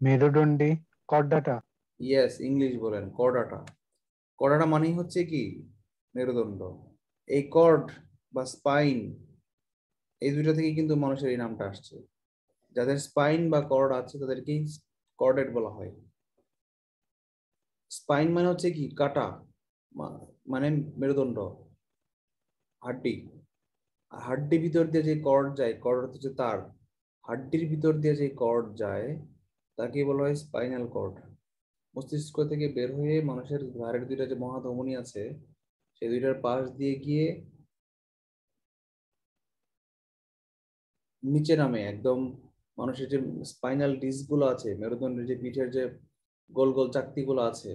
মেরুদণ্ডী কর্ডাটা। ইয়েস, ইংলিশ বলেন কর্ডাটা। কর্ডাটা মানেই হচ্ছে কি? মেরুদণ্ড। এই কর্ড বা স্পাইন, এই দুইটা থেকে কিন্তু মানুষের এই নামটা আসছে। যাদের স্পাইন বা কর্ড আছে তাদেরকেই কর্ডেট বলা হয়। স্পাইন মানে হচ্ছে কি? কাটা, মানে মেরুদণ্ড, হাড্ডি। হাড্ডির ভিতর দিয়ে যে কর্ড যায়, কর্ড হচ্ছে তার, হাড্ডির ভিতর দিয়ে যে কর্ড যায় তাকে বলা হয় স্পাইনাল কর্ড। মস্তিষ্ক থেকে বের হয়ে মানুষের ঘাড়ের দুইটা যে মহাধমনী আছে সেই দুইটার পাশ দিয়ে গিয়ে নিচে নামে একদম মানুষের যে স্পাইনাল ডিস্ক গুলো আছে, মেরুদণ্ডের যে পিঠের যে গোল গোল চাকতি গুলো আছে,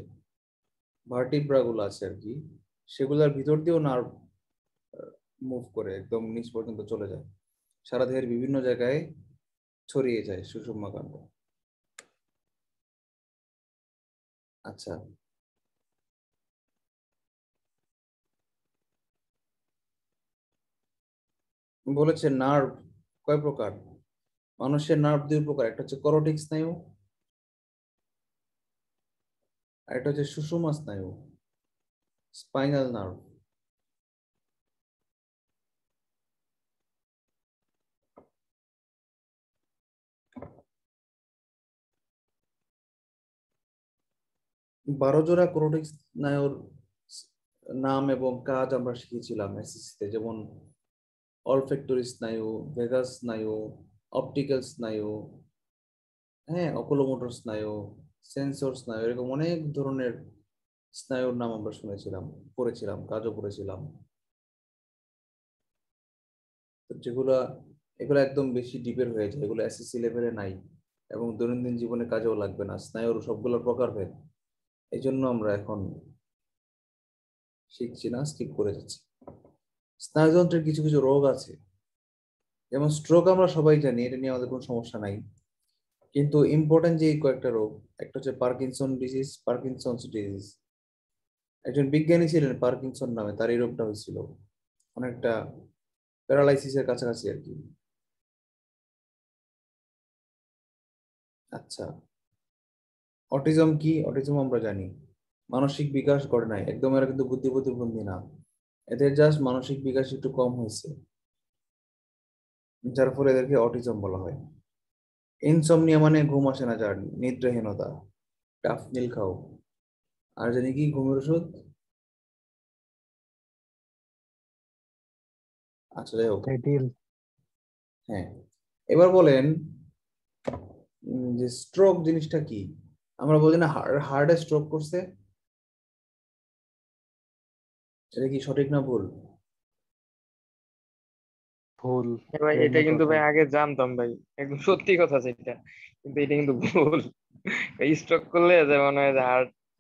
ভার্টিব্রা গুলো আছে আর কি, সেগুলোর ভিতর দিয়েও নার্ভ মুভ করে একদম নিচ পর্যন্ত চলে যায়, সারা দেহের বিভিন্ন জায়গায় ছড়িয়ে যায় সুষুম্না কাণ্ড। আচ্ছা, বলেছে নার্ভ কয় প্রকার? মানুষের নার্ভ দুই প্রকার, একটা হচ্ছে করোটিক স্নায়ু আর একটা হচ্ছে সুষুম্না স্নায়ু, স্পাইনাল নার্ভ। বারো জোড়া করোটিক স্নায়ুর নাম এবং কাজ আমরা শিখেছিলাম এসএসসিতে, যেমন অলফ্যাক্টরি স্নায়ু, ভেগাস স্নায়ু, অপটিক্যাল স্নায়ু, হ্যাঁ, অকুলোমোটর স্নায়ু, সেন্সর স্নায়ু, এরকম অনেক ধরনের স্নায়ুর নাম আমরা শুনেছিলাম, পড়েছিলাম, কাজও পড়েছিলাম। যেগুলা এগুলো একদম বেশি ডিপের হয়ে যায়, এগুলো এসএসসি লেভেলে নাই এবং দৈনন্দিন জীবনে কাজেও লাগবে না, স্নায়ুর সবগুলো প্রকারভেদ। এই জন্য আমরা এখন শিখছি না, স্কিপ করে যাচ্ছি। স্নায়ুতন্ত্রের কিছু কিছু রোগ আছে, যেমন স্ট্রোক আমরা সবাই জানি, এটা নিয়ে আমাদের কোনো সমস্যা নাই, কিন্তু ইম্পর্টেন্ট যে কয়েকটা রোগ, একটা হচ্ছে পার্কিনসন ডিজিজ, পার্কিনসন্স ডিজিজ। একজন বিজ্ঞানী ছিলেন পার্কিনসন নামে, তার এই রোগটা হয়েছিল, অনেকটা প্যারালাইসিসের কাছাকাছি আর কি। আচ্ছা, অটিজম কি? অটিজম আমরা জানি মানসিক বিকাশ ঘটে নাই, একদম এরা কিন্তু বুদ্ধি প্রতিবন্ধী না, এদের জাস্ট মানসিক বিকাশ একটু কম হয়েছে, যার ফলে এদেরকে অটিজম বলা হয়। ইনসomnia মানে ঘুম আসে না যার, নিদ্রাহীনতা, ডাফনিল খাও। আর জানি কি ঘুমের ওষুধ? আচ্ছা, যাই হোক। রেডিল। হ্যাঁ, এবার বলেন যে স্ট্রোক জিনিসটা কি? আমরা বলি না হার্টে স্ট্রোক করছে, এটা কি সঠিক না ভুল? ভুল। ভাই ব্রেন এটা নট কিন্তু ওঠে। ভাই আগে জানতাম ভাই, একদম সত্যি কথা যেটা, কিন্তু এটা কিন্তু ভুল। স্ট্রোক করলে যে মনে হয় যে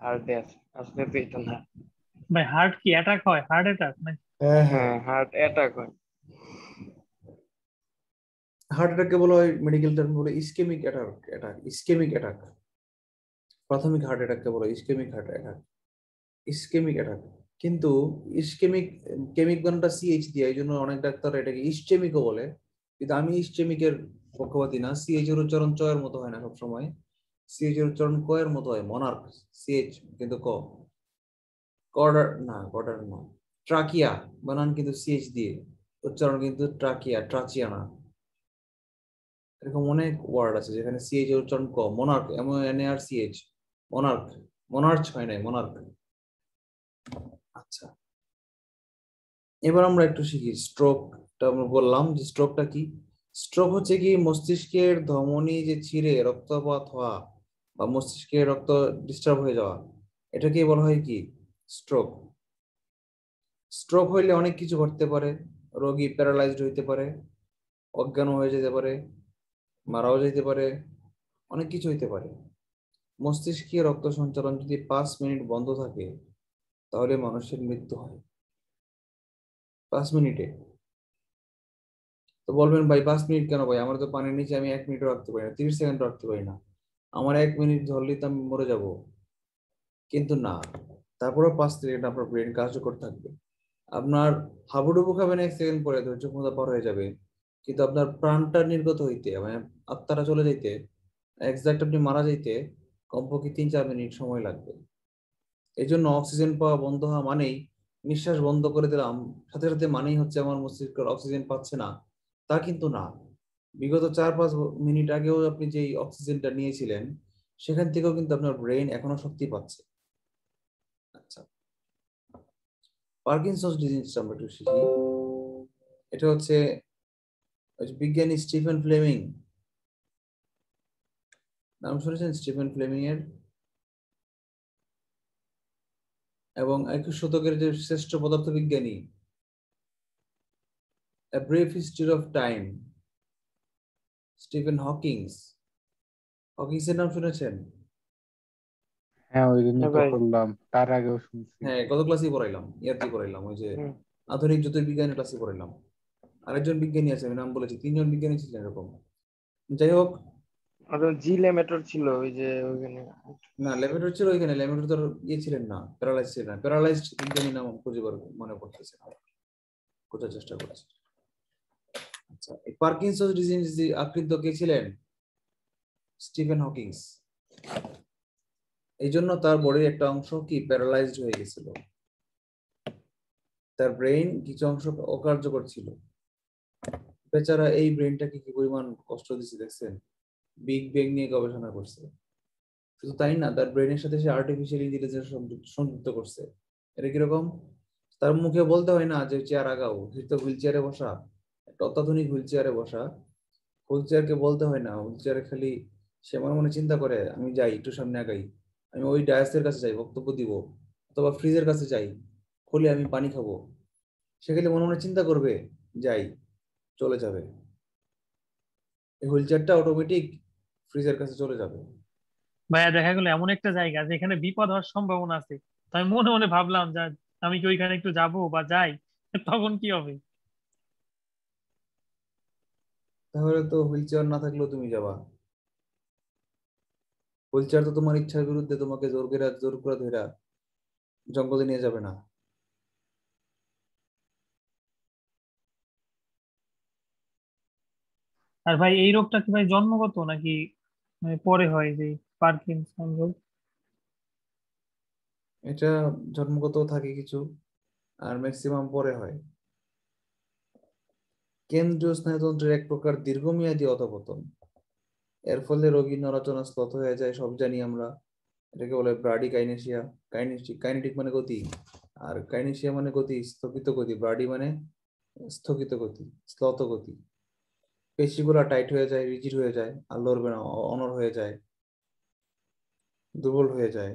হার্টে আছে, আসলে তো এটা না। ভাই হার্ট কি অ্যাটাক হয়? হার্ট অ্যাটাক নাকি? হ্যাঁ, হ্যাঁ, হ্যাঁ, হার্ট অ্যাটাক হয়। হার্ট অ্যাটাককে বলা হয় মেডিকেল টার্ম বলে ইসকেমিক অ্যাটাক। ইসকেমিক অ্যাটাক, প্রাথমিক হার্ট অ্যাটাককে বলা হয় ischemic heart attack, ischemic attack. কিন্তু ইসকেমিক, কেমিক বানানটা সিএইচ দিয়ে, এই জন্য অনেক ডাক্তার এটাকে ইসচেমিকও বলে, কিন্তু আমি ইসচেমিকের পক্ষপাতী না। সিএইচ এর উচ্চারণ চ এর মতো হয় না সব সময়, সিএইচ এর উচ্চারণ ক এর মতো হয়, মনার্ক, সিএইচ কিন্তু ক। কর্ডার না, কর্ডার না, ট্রাকিয়া বানান কিন্তু সিএইচ দিয়ে, উচ্চারণ কিন্তু ট্রাকিয়া, ট্রাচিয়া না। এরকম অনেক ওয়ার্ড আছে যেখানে সিএইচ এর উচ্চারণ ক, মোনার্ক, MONAR সিএইচ, মোনার্ক, মোনার্চ হয় নাই, মোনার্ক। আচ্ছা, এবার আমরা একটু শিখি স্ট্রোকটা। আমরা বললাম যে স্ট্রোকটা কি। স্ট্রোক হচ্ছে কি মস্তিষ্কের ধমনী যে ছিঁড়ে রক্তপাত হওয়া বা মস্তিষ্কের রক্ত ডিস্টার্ব হয়ে যাওয়া, এটাকে বলা হয় কি স্ট্রোক। স্ট্রোক হইলে অনেক কিছু ঘটতে পারে, রোগী প্যারালাইজড হইতে পারে, অজ্ঞান হয়ে যেতে পারে, মারাও যেতে পারে, অনেক কিছু হইতে পারে। মস্তিষ্কে রক্ত সঞ্চালন যদি 5 মিনিট বন্ধ থাকে তাহলে মানুষের মৃত্যু হয়, 5 মিনিটে। তো বলবেন ভাই 5 মিনিট কেন ভাই, আমার তো পানির নিচে আমি 1 মিনিটও রাখতে পারি না, 30 সেকেন্ড রাখতে পারি না, আমার 1 মিনিট ধরলেই তো আমি মরে যাব। কিন্তু না, তারপরে 5 সেকেন্ড আপনার ব্রেন কার্যকর থাকবে। আপনার হাবুডুবু খাবেন 1 সেকেন্ড পরে ধৈর্য ক্ষমতা পার হয়ে যাবে, কিন্তু আপনার প্রাণটা নির্গত হইতে, মানে আত্মাটা চলে যাইতে, এক্সাক্ট আপনি মারা যাইতে কমপক্ষে 3-4 মিনিট সময় লাগবে। এই জন্য অক্সিজেন পাওয়া বন্ধ হওয়া মানেই, নিঃশ্বাস বন্ধ করে দিলাম সাথে সাথে মানেই হচ্ছে আমার মস্তিষ্ক অক্সিজেন পাচ্ছে না, তা কিন্তু না। বিগত 4-5 মিনিট আগেও আপনি যেই অক্সিজেনটা নিয়েছিলেন সেখান থেকেও কিন্তু আপনার ব্রেন এখনো শক্তি পাচ্ছে। আচ্ছা, পার্কিনসন্স ডিজিজটা আমরা একটু শিখি। এটা হচ্ছে ওই যে বিজ্ঞানী স্টিফেন ফ্লেমিং, নাম শুনেছেন স্টিফেন ফ্লেমিং এর? এবং 21 শতকের যে শ্রেষ্ঠ পদার্থবিজ্ঞানী, A Brief History of Time, Stephen Hawkings. হকিংসের নাম শুনেছেন? হ্যাঁ, ওই দিনই হ্যাঁ তো ভাই। পড়লাম, তার আগেও শুনছি। হ্যাঁ, গত ক্লাসেই পড়াইলাম, ইয়ারটি পড়াইলাম, ওই যে হুম। আধুনিক জ্যোতির্বিজ্ঞানের ক্লাসে পড়াইলাম। আরেকজন বিজ্ঞানী আছে, আমি নাম বলেছি, 3 জন বিজ্ঞানী ছিলেন এরকম। যাই হোক, আর জি লেমেটর ছিল ওই যে ওইখানে। না ল্যামেটর ছিল ওইখানে, ল্যামেটর তো ইয়ে ছিলেন না, প্যারালাইজ ছিলেন না, প্যারালাইজড বিজ্ঞানী নাম খুঁজে মনে পড়তেছে না, খোঁজার চেষ্টা করছি। আচ্ছা, এই পার্কিনসন্স ডিজিজ আক্রান্ত কে ছিলেন? Stephen Hawkings. এই জন্য তার বডির একটা অংশ কি প্যারালাইজড হয়ে গেছিল, তার ব্রেইন কিছু অংশ অকার্যকর ছিল। বেচারা এই ব্রেইনটাকে কি পরিমাণ কষ্ট দিচ্ছে দেখছেন। বিগ ব্যাং নিয়ে গবেষণা করছে, শুধু তাই না, তার ব্রেইনের সাথে সে আর্টিফিশিয়াল ইন্টেলিজেন্স সংযুক্ত করছে। এটা কিরকম? তার মুখে বলতে হয় না যে চেয়ার আগাও, সে তো হুইল চেয়ারে বসা, একটা অত্যাধুনিক হুইল চেয়ারে বসা। হুইল চেয়ারকে বলতে হয় না, হুইল চেয়ারে খালি সে মনে মনে চিন্তা করে আমি যাই একটু সামনে আগাই, আমি ওই ডায়াসের কাছে যাই বক্তব্য দিব, অথবা ফ্রিজের কাছে যাই, খুলে আমি পানি খাবো, সে খালি মনে মনে চিন্তা করবে, যাই, চলে যাবে। এই হুইল চেয়ারটা অটোমেটিক ফ্রিজের কাছে চলে যাবে। ভাইয়া দেখা গেলো এমন একটা জায়গা যেখানে বিপদ হওয়ার সম্ভাবনা আছে, তো আমি মনে মনে ভাবলাম যে আমি কি ওইখানে একটু যাবো বা যাই, তখন কি হবে? তাহলে তো হুইল চেয়ার না থাকলেও তুমি যাবা। হুইল চেয়ার তো তোমার ইচ্ছার বিরুদ্ধে তোমাকে জোর করে ধরা জঙ্গলে নিয়ে যাবে না। আর ভাই এই রোগটা কি ভাই জন্মগত নাকি মানে পরে হয় যে পার্কিনসন রোগ? এটা জন্মগত থাকে কিছু, আর ম্যাক্সিমাম পরে হয়। কেন্দ্রীয় স্নায়ুতন্ত্রের এক প্রকার দীর্ঘমেয়াদী অধঃপতন, এর ফলে রোগীর নড়াচড়া স্থত হয়ে যায়, সব জানি আমরা। এটাকে বলে ব্রাডি কাইনেসিয়া। কাইনেটিক মানে গতি, আর কাইনেসিয়া মানে গতি, স্থগিত গতি। ব্রাডি মানে স্থগিত গতি, স্লত গতি। পেশিগুলা টাইট হয়ে যায়, রিজিড হয়ে যায়, আর লড়বে না, অনড় হয়ে যায়, দুর্বল হয়ে যায়।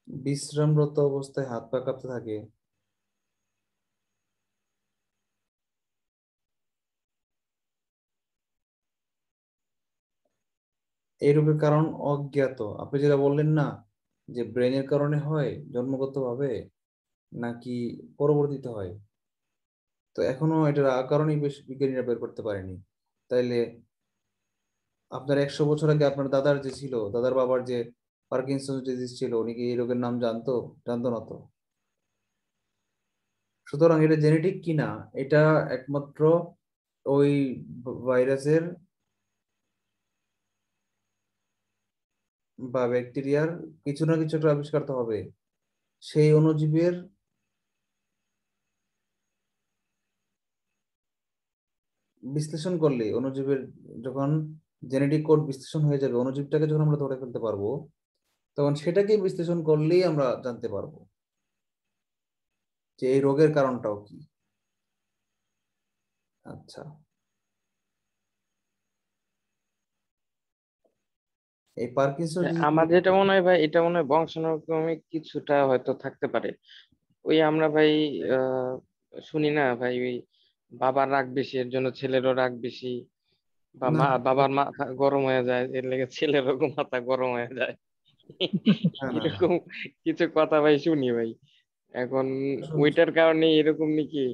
বিশ্রামরত অবস্থায় হাত পা কাঁপতে থাকে। এই রোগের কারণ অজ্ঞাত। আপনি যেটা বললেন না যে ব্রেনের কারণে হয় জন্মগতভাবে নাকি পরবর্তীতে হয়, তো এখনো এটার কারণেই বেশ বিজ্ঞানীরা বের করতে পারেনি। তাইলে আপনার 100 বছর আগে আপনার দাদার যে ছিল, দাদার বাবার যে পার্কিনসন ডিজিজ ছিল, উনি কি এই রোগের নাম জানতো? জানতো না তো। সুতরাং এটা জেনেটিক কিনা, এটা একমাত্র ওই ভাইরাসের বা ব্যাকটেরিয়ার কিছু না কিছু একটা আবিষ্কার তো হবে। সেই অণুজীবের বিশ্লেষণ করলে, অণুজীবের যখন জেনেটিক কোড বিশ্লেষণ হয়ে যাবে, অণুজীবটাকে যখন আমরা ধরে ফেলতে পারবো, তখন সেটাকে বিশ্লেষণ করলেই আমরা জানতে পারবো যে এই রোগের কারণটাও কি। আচ্ছা, এই পার্কিনসন আমার যেটা মনে হয় ভাই, এটা মনে হয় বংশানুক্রমিক কিছুটা হয়তো থাকতে পারে। ওই আমরা ভাই আহ শুনি না ভাই, ওই বাবার রাগ বেশি এর জন্য ছেলেরও রাগ বেশি, বা না বাবার মাথা গরম হয়ে যায় এর লেগে ছেলেরও মাথা গরম হয়ে যায়। না না না, এরকম কিছু কথা ভাই শুনি ভাই। এখন শুনছি, ওইটার কারণে এরকম নাকি?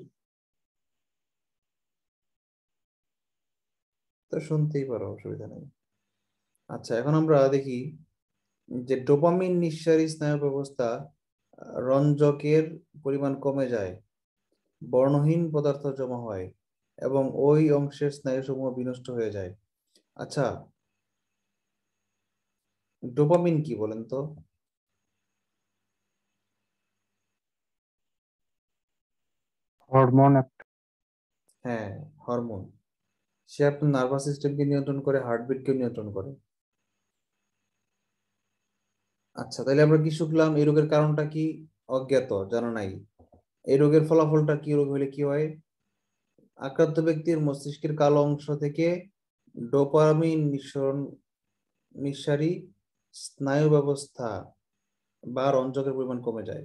তো শুনতেই পারো, অসুবিধা নেই। আচ্ছা, এখন আমরা দেখি যে ডোপামিন নিঃসারী স্নায়ু ব্যবস্থা, রঞ্জকের পরিমাণ কমে যায়, বর্ণহীন পদার্থ জমা হয় এবং ওই অংশের স্নায়ুসমূহ বিনষ্ট হয়ে যায়। আচ্ছা, ডোপামিন কি বলেন তো? হরমোন। হ্যাঁ, হরমোন। সে আপনার নার্ভাস সিস্টেমকে নিয়ন্ত্রণ করে, হার্টবিটকে নিয়ন্ত্রণ করে। আচ্ছা, তাহলে আমরা কি শিখলাম? এই রোগের কারণটা কি? অজ্ঞাত, জানা নাই। এই রোগের ফলাফলটা কি? রোগ হলে কি হয়? আক্রান্ত ব্যক্তির মস্তিষ্কের কালো অংশ থেকে ডোপামিন নিঃসারী স্নায়ু ব্যবস্থা বা রঞ্জকের পরিমাণ কমে যায়,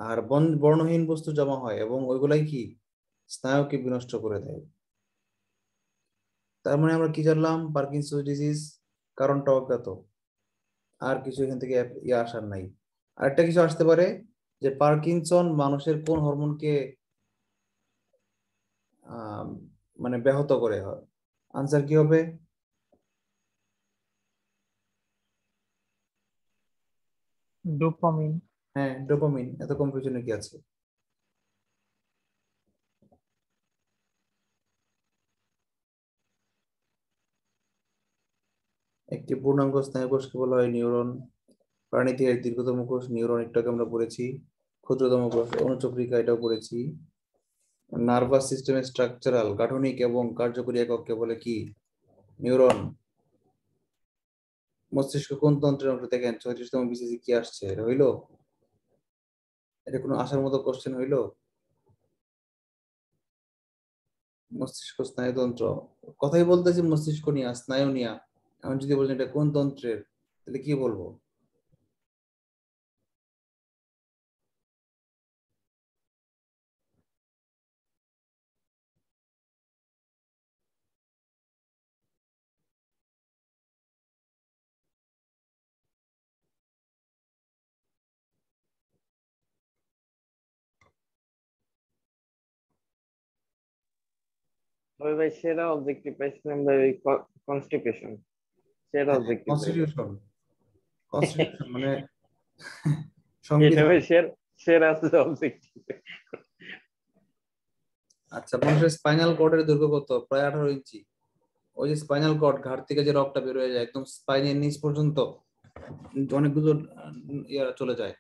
আর বর্ণহীন বস্তু জমা হয় এবং ওইগুলাই কি স্নায়ুকে বিনষ্ট করে দেয়। তার মানে আমরা কি জানলাম? পার্কিনসন্স ডিজিজ কারণটা অজ্ঞাত, আর কিছু এখান থেকে ইয়ে আসার নাই। আরেকটা কিছু আসতে পারে যে পার্কিনসন মানুষের কোন হরমোনকে মানে ব্যাহত করে। হয় আনসার কি হবে? ডোপামিন। হ্যাঁ, ডোপামিন। এত কনফিউশনে কি আছে? একটি পূর্ণাঙ্গ স্নায়ুকোষকে বলা হয় নিউরন। প্রাণীতে এর দীর্ঘতম কোষ নিউরন, একটাকে আমরা পড়েছি। ক্ষুদ্রতম কোষ অনুচক্রিকা, এটাও পড়েছি। নার্ভাস সিস্টেমের স্ট্রাকচারাল, গাঠনিক এবং কার্যকরী একককে বলে কি? নিউরন। মস্তিষ্ক কোন তন্ত্রের অংশ? দেখেন 34তম বিসিসি কি আসছে, এটা হইলো? এটা কোনো আসার মতো কোশ্চেন হইলো? মস্তিষ্ক স্নায়ুতন্ত্র, কথাই বলতেছি মস্তিষ্ক নিয়া, স্নায়ু নিয়া। এখন যদি বলেন এটা কোন তন্ত্রের, তাহলে কি বলবো? ওই ভাই সেরা অবজেক্টিভ পাইছিলাম ভাই ওই কনস্টিপেশন, সেরা হ্যাঁ, অবজেক্টিভ ভাই। কনস্টিটিউশন। কনস্টিটিউশন মানে এটা সংবিধান। ভাই সেরা অবজেক্টিভ। আচ্ছা, মানুষের স্পাইনাল কর্ডের দৈর্ঘ্য কত? প্রায় 18 ইঞ্চি। ওই যে স্পাইনাল কর্ড, ঘাড় থেকে যে রগটা বের হয়ে যায় একদম স্পাইনের নিচ পর্যন্ত, অনেকগুলো ইয়া চলে যায়,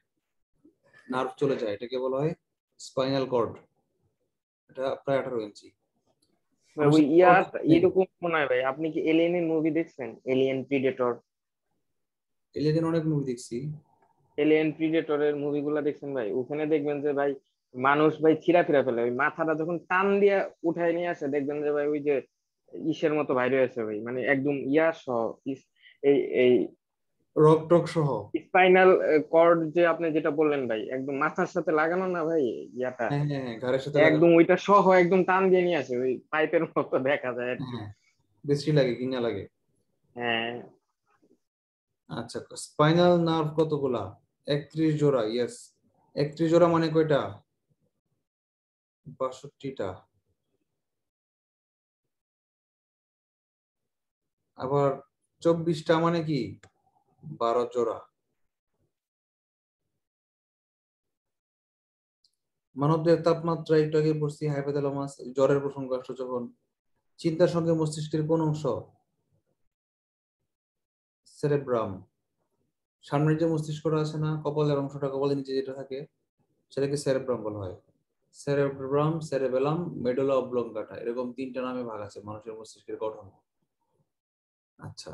নার্ভ চলে যায়, এটাকে বলা হয় স্পাইনাল কর্ড। এটা প্রায় 18 ইঞ্চি। ভাই ওই এরকম মনে হয় ভাই। আপনি কি এলিয়েনের মুভি দেখছেন? Alien predator. এলিয়েন অনেক মুভি দেখছি। এলিয়েন প্রিডেটরের মুভিগুলো দেখছেন ভাই? ওখানে দেখবেন যে ভাই মানুষ ভাই ছিঁড়া ফিরা ফেলে, ওই মাথাটা যখন টান দিয়ে উঠায় নিয়ে আসে দেখবেন যে ভাই ওই যে ইসের মতো বাইরে আছে ভাই, মানে একদম ইয়া সহ এই এই রক টক সহ। স্পাইনাল কর্ড যে আপনি যেটা বললেন ভাই, একদম মাথার সাথে লাগানো না ভাই ইয়াটা, হ্যাঁ হ্যাঁ হ্যাঁ, ঘাড়ের সাথে লাগানো। একদম ওইটা সহ একদম টান দিয়ে নিয়ে আসে, ওই পাইপের মতো দেখা যায় আর কি। হ্যাঁ, বেশি লাগে কিনা লাগে। হ্যাঁ আচ্ছা, স্পাইনাল নার্ভ কতগুলা? 31 জোড়া। ইয়েস, 31 জোড়া মানে কয়টা? 62টা। আবার 24টা মানে কি? 12 জোড়া। মানবদের তাপমাত্রা একটু আগে পড়ছি, হাইপোথ্যালামাস। জ্বরের প্রসঙ্গ আসলো যখন, চিন্তার সঙ্গে মস্তিষ্কের কোন অংশ? সেরেব্রাম। সামনের যে মস্তিষ্কটা আছে না, কপালের অংশটা, কপালের নিচে যেটা থাকে, সেটাকে সেরেব্রাম বলা হয়। সেরেব্রাম, সেরেবেলাম, মেডুলা অবলঙ্গাটা, এরকম 3টা নামে ভাগ আছে মানুষের মস্তিষ্কের গঠন। আচ্ছা,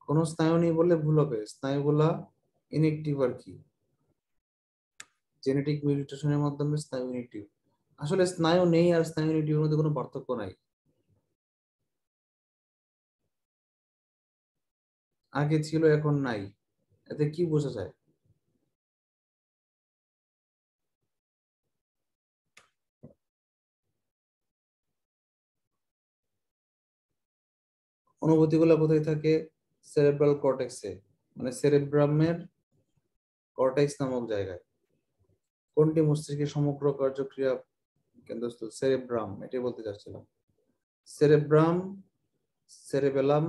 কোন স্নায়ু নেই বললে ভুল হবে। স্নায়ুগুলা ইনএক্টিভ আর কি, জেনেটিক মিউটেশনের মাধ্যমে স্নায়ু ইনএক্টিভ। আসলে স্নায়ু নেই আর স্নায়ু ইনএক্টিভের মধ্যে কোনো পার্থক্য নাই। আগে ছিল এখন নাই, এতে কি বোঝা যায়? অনুভূতিগুলো কোথায় থাকে? সেরেব্রাল কর্টেক্সে, মানে সেরেব্রামের কর্টেক্স নামক জায়গায়। কোনটি মস্তিষ্কের সমগ্র কার্যক্রিয়া কেন্দ্রস্থল? সেরেব্রাম, এটাই বলতে চাচ্ছিলাম। সেরেব্রাম, সেরেবেলাম,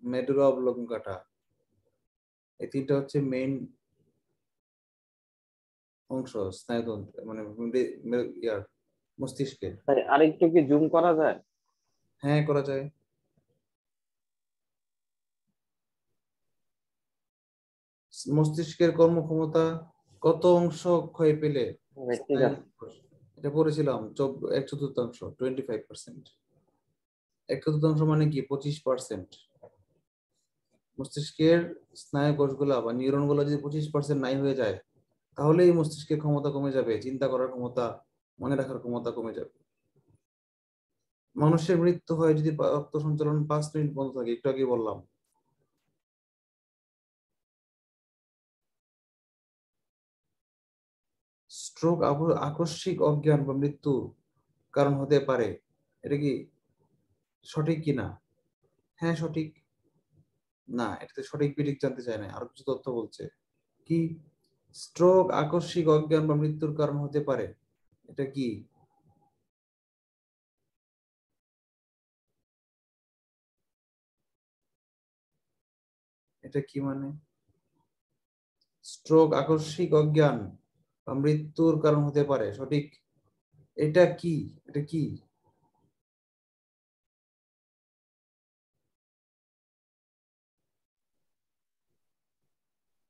মেডুলা অবলঙ্গাটা, এই 3টা হচ্ছে মেইন অংশ স্নায়ুতন্ত্র, মানে ইয়ার মস্তিষ্কের। ভাই আরেকটু কি জুম করা যায়? হ্যাঁ, করা যায়। মস্তিষ্কের কর্মক্ষমতা কত অংশ ক্ষয় পেলে ভাই ঠিক স্নায়ু, আছে। এটা পড়েছিলাম 1/4, 25%। 1/4 মানে কি? 25%। মস্তিষ্কের স্নায়ু কোষগুলা বা নিউরন গুলো যদি 25% নাই হয়ে যায়, তাহলে এই মস্তিষ্কের ক্ষমতা কমে যাবে, চিন্তা করার ক্ষমতা, মনে রাখার ক্ষমতা কমে যাবে। মানুষের মৃত্যু হয় যদি রক্ত সঞ্চালন 5 মিনিট বন্ধ থাকে, একটু আগে বললাম। স্ট্রোক আকস্মিক অজ্ঞান বা মৃত্যু কারণ হতে পারে, এটা কি সঠিক কিনা? হ্যাঁ সঠিক। না, এটাতে সঠিক বিঠিক জানতে চায় না, আরো কিছু তথ্য বলছে। কি স্ট্রোক আকস্মিক অজ্ঞান বা মৃত্যুর কারণ হতে পারে, এটা কি? এটা কি মানে স্ট্রোক আকস্মিক অজ্ঞান বা মৃত্যুর কারণ হতে পারে, সঠিক? এটা কি? এটা কি?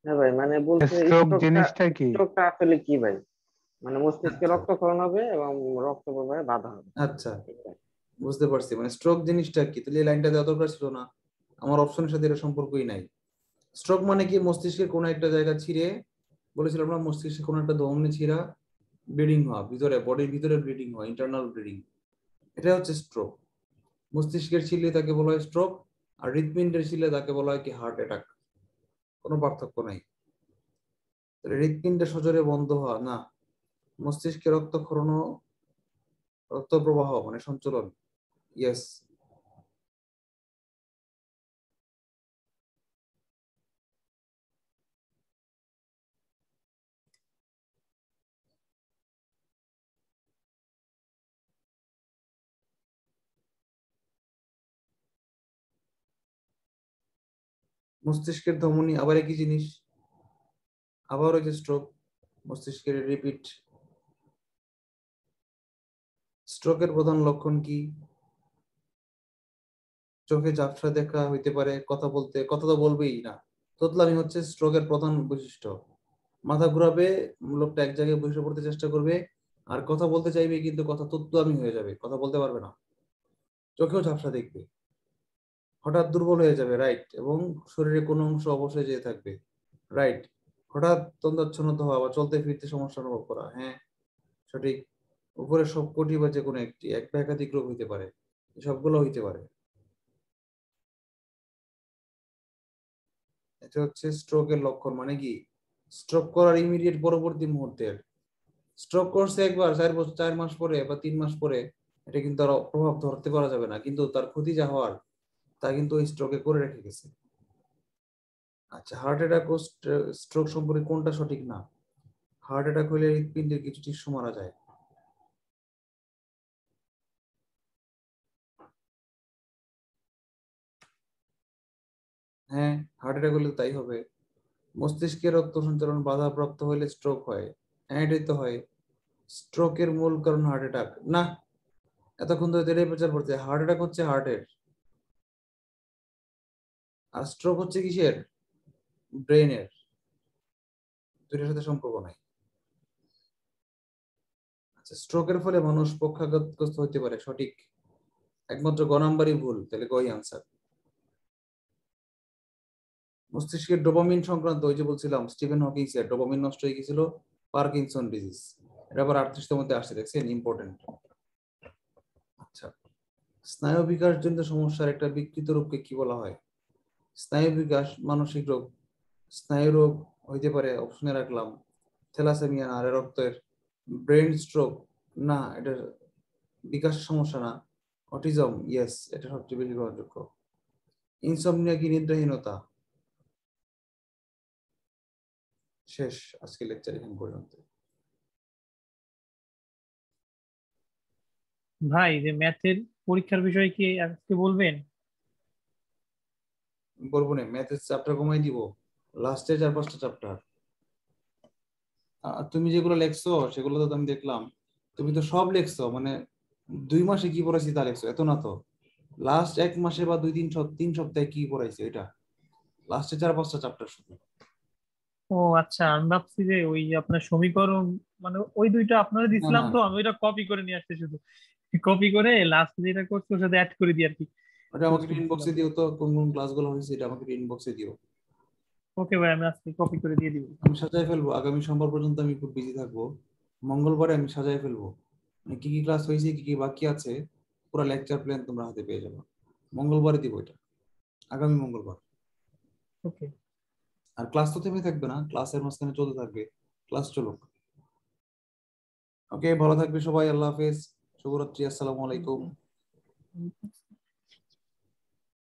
হ্যাঁ ভাই, মানে বলছে স্ট্রোক জিনিসটা কি? স্ট্রোকটা আসলে কি ভাই? মানে মস্তিষ্কে আচ্ছা রক্তক্ষরণ হবে এবং রক্ত প্রবাহে বাধা হবে। আচ্ছা, বুঝতে পারছি। মানে স্ট্রোক জিনিসটা কি, তাহলে এই লাইনটা দেওয়া দরকার ছিল না, আমার অপশনের সাথে এটা সম্পর্কই নাই। স্ট্রোক মানে কি মস্তিষ্কের কোনো একটা জায়গা ছিঁড়ে, বলেছিলাম না, মস্তিষ্কের কোনো একটা ধমনী ছিঁড়া ব্লিডিং হওয়া, ভিতরে বডির ভিতরে ব্লিডিং হওয়া, ইন্টারনাল ব্লিডিং, এটা হচ্ছে স্ট্রোক। মস্তিষ্কের ছিললে তাকে বলা হয় স্ট্রোক, আর হৃৎপিণ্ডের ছিললে তাকে বলা হয় কি হার্ট অ্যাটাক। কোনো পার্থক্য নাই। তাহলে হৃৎপিণ্ডে সজোরে বন্ধ হওয়া না, মস্তিষ্কে রক্তক্ষরণ ও রক্ত প্রবাহ মানে সঞ্চালন, ইয়েস। মস্তিষ্কের ধমনী আবার একই জিনিস, আবার ওই যে স্ট্রোক, মস্তিষ্কের রিপিট। স্ট্রোকের প্রধান লক্ষণ কি? চোখে ঝাপসা দেখা হইতে পারে, কথা তো বলবেই না, তোতলামি হচ্ছে স্ট্রোকের প্রধান বৈশিষ্ট্য। মাথা ঘুরাবে, লোকটা এক জায়গায় বসে পড়তে চেষ্টা করবে, আর কথা বলতে চাইবে কিন্তু কথা তোতলামি হয়ে যাবে, কথা বলতে পারবে না। চোখেও ঝাপসা দেখবে, হঠাৎ দুর্বল হয়ে যাবে, রাইট, এবং শরীরে কোনো অংশ অবশ্যই যেয়ে থাকবে, রাইট। হঠাৎ তন্দ্রাচ্ছন্নতা হওয়া বা চলতে ফিরতে সমস্যা অনুভব করা, হ্যাঁ সঠিক। উপরে সবকটি বা যে কোনো একটি, এক বা একাধিক রোগ হইতে পারে, সবগুলো হইতে পারে। এটা হচ্ছে স্ট্রোকের লক্ষণ। মানে কি স্ট্রোক করার ইমিডিয়েট পরবর্তী মুহূর্তের, স্ট্রোক করছে একবার 4 মাস পরে বা 3 মাস পরে, এটা কিন্তু আর প্রভাব ধরতে পারা যাবে না, কিন্তু তার ক্ষতি যা হওয়ার তা কিন্তু ওই স্ট্রোকে করে রেখে গেছে। আচ্ছা, হার্ট অ্যাটাক ও স্ট্রোক সম্পর্কে কোনটা সঠিক না? হার্ট অ্যাটাক হলে হৃৎপিণ্ডের কিছু টিস্যু মারা যায়। হ্যাঁ, হার্ট অ্যাটাক হলে তাই হবে। মস্তিষ্কে রক্ত সঞ্চালন বাধাপ্রাপ্ত হলে স্ট্রোক হয়, হ্যাঁ এটাই তো হয়। স্ট্রোকের মূল কারণ হার্ট অ্যাটাক না, এতক্ষণ তো এটাই প্রচার করছে, হার্ট অ্যাটাক হচ্ছে হার্টের, আর স্ট্রোক হচ্ছে কিসের, ব্রেনের, দুইটার সাথে সম্পর্ক নাই। আচ্ছা, স্ট্রোকের ফলে মানুষ পক্ষাঘাতগ্রস্ত হতে পারে, সঠিক। একমাত্র গ নাম্বারই ভুল, তাহলে গই আনসার। মস্তিষ্কের ডোপামিন সংক্রান্ত, ওই যে বলছিলাম স্টিফেন হকিংস এর ডোপামিন নষ্ট হয়ে গেছিল, পার্কিনসন ডিজিজ, এটা আবার 38 মধ্যে আসছে, দেখছেন, ইম্পর্টেন্ট। আচ্ছা, স্নায়ু বিকাশজনিত সমস্যার একটা বিকৃত রূপকে কি বলা হয়? স্নায়ু বিকাশ মানসিক রোগ, স্নায়ু রোগ হইতে পারে, অপশনে রাখলাম থ্যালাসেমিয়া, আর রক্তের ব্রেন স্ট্রোক না, এটা বিকাশের সমস্যা না। অটিজম, ইয়েস, এটা সবচেয়ে বেশি গ্রহণযোগ্য। ইনসomnia কি নিদ্রাহীনতা? শেষ আজকে লেকচার এখানে পর্যন্ত। ভাই যে ম্যাথের পরীক্ষার বিষয় কি আজকে বলবেন? বলবো না, ম্যাথের চ্যাপ্টার কমাই দিব, লাস্টে 4-5টা চ্যাপ্টার। তুমি যেগুলো লেখছো সেগুলো তো আমি দেখলাম, তুমি তো সব লেখছো, মানে 2 মাসে কি পড়াইছি তা লেখছো, এত না তো। লাস্ট 1 মাসে বা 2-3 সপ্তাহে কি পড়াইছে এটা, লাস্টে 4-5টা চ্যাপ্টার শুধু। ও আচ্ছা, আমি ভাবছি যে ওই আপনার সমীকরণ, মানে ওই দুইটা আপনারা না দিছিলাম না, তো আমি ওইটা কপি করে নিয়ে আসতে, শুধু কপি করে লাস্ট যেটা করছি ওর সাথে অ্যাড করে দিই আর কি। ওটা আমাকে ইনবক্সে দিও তো, কোন কোন ক্লাসগুলো হয়েছে এটা আমাকে ইনবক্সে দিও। ওকে ভাই, আমি আজকে কপি করে দিয়ে দিব। আমি সাজায় ফেলবো, আগামী সোমবার পর্যন্ত আমি খুব বিজি থাকবো। মঙ্গলবারে আমি সাজায় ফেলবো, মানে কি কি ক্লাস হয়েছে কি কি বাকি আছে পুরো লেকচার প্ল্যান তোমরা হাতে পেয়ে যাবে। মঙ্গলবারে দিব এটা, আগামী মঙ্গলবার। ওকে, আর ক্লাস তো থেমে থাকবে না, ক্লাসের মাঝখানে চলতে থাকবে, ক্লাস চলুক। ওকে, ভালো থাকবে সবাই, আল্লাহ হাফেজ, শুভরাত্রি, আসসালামু আলাইকুম।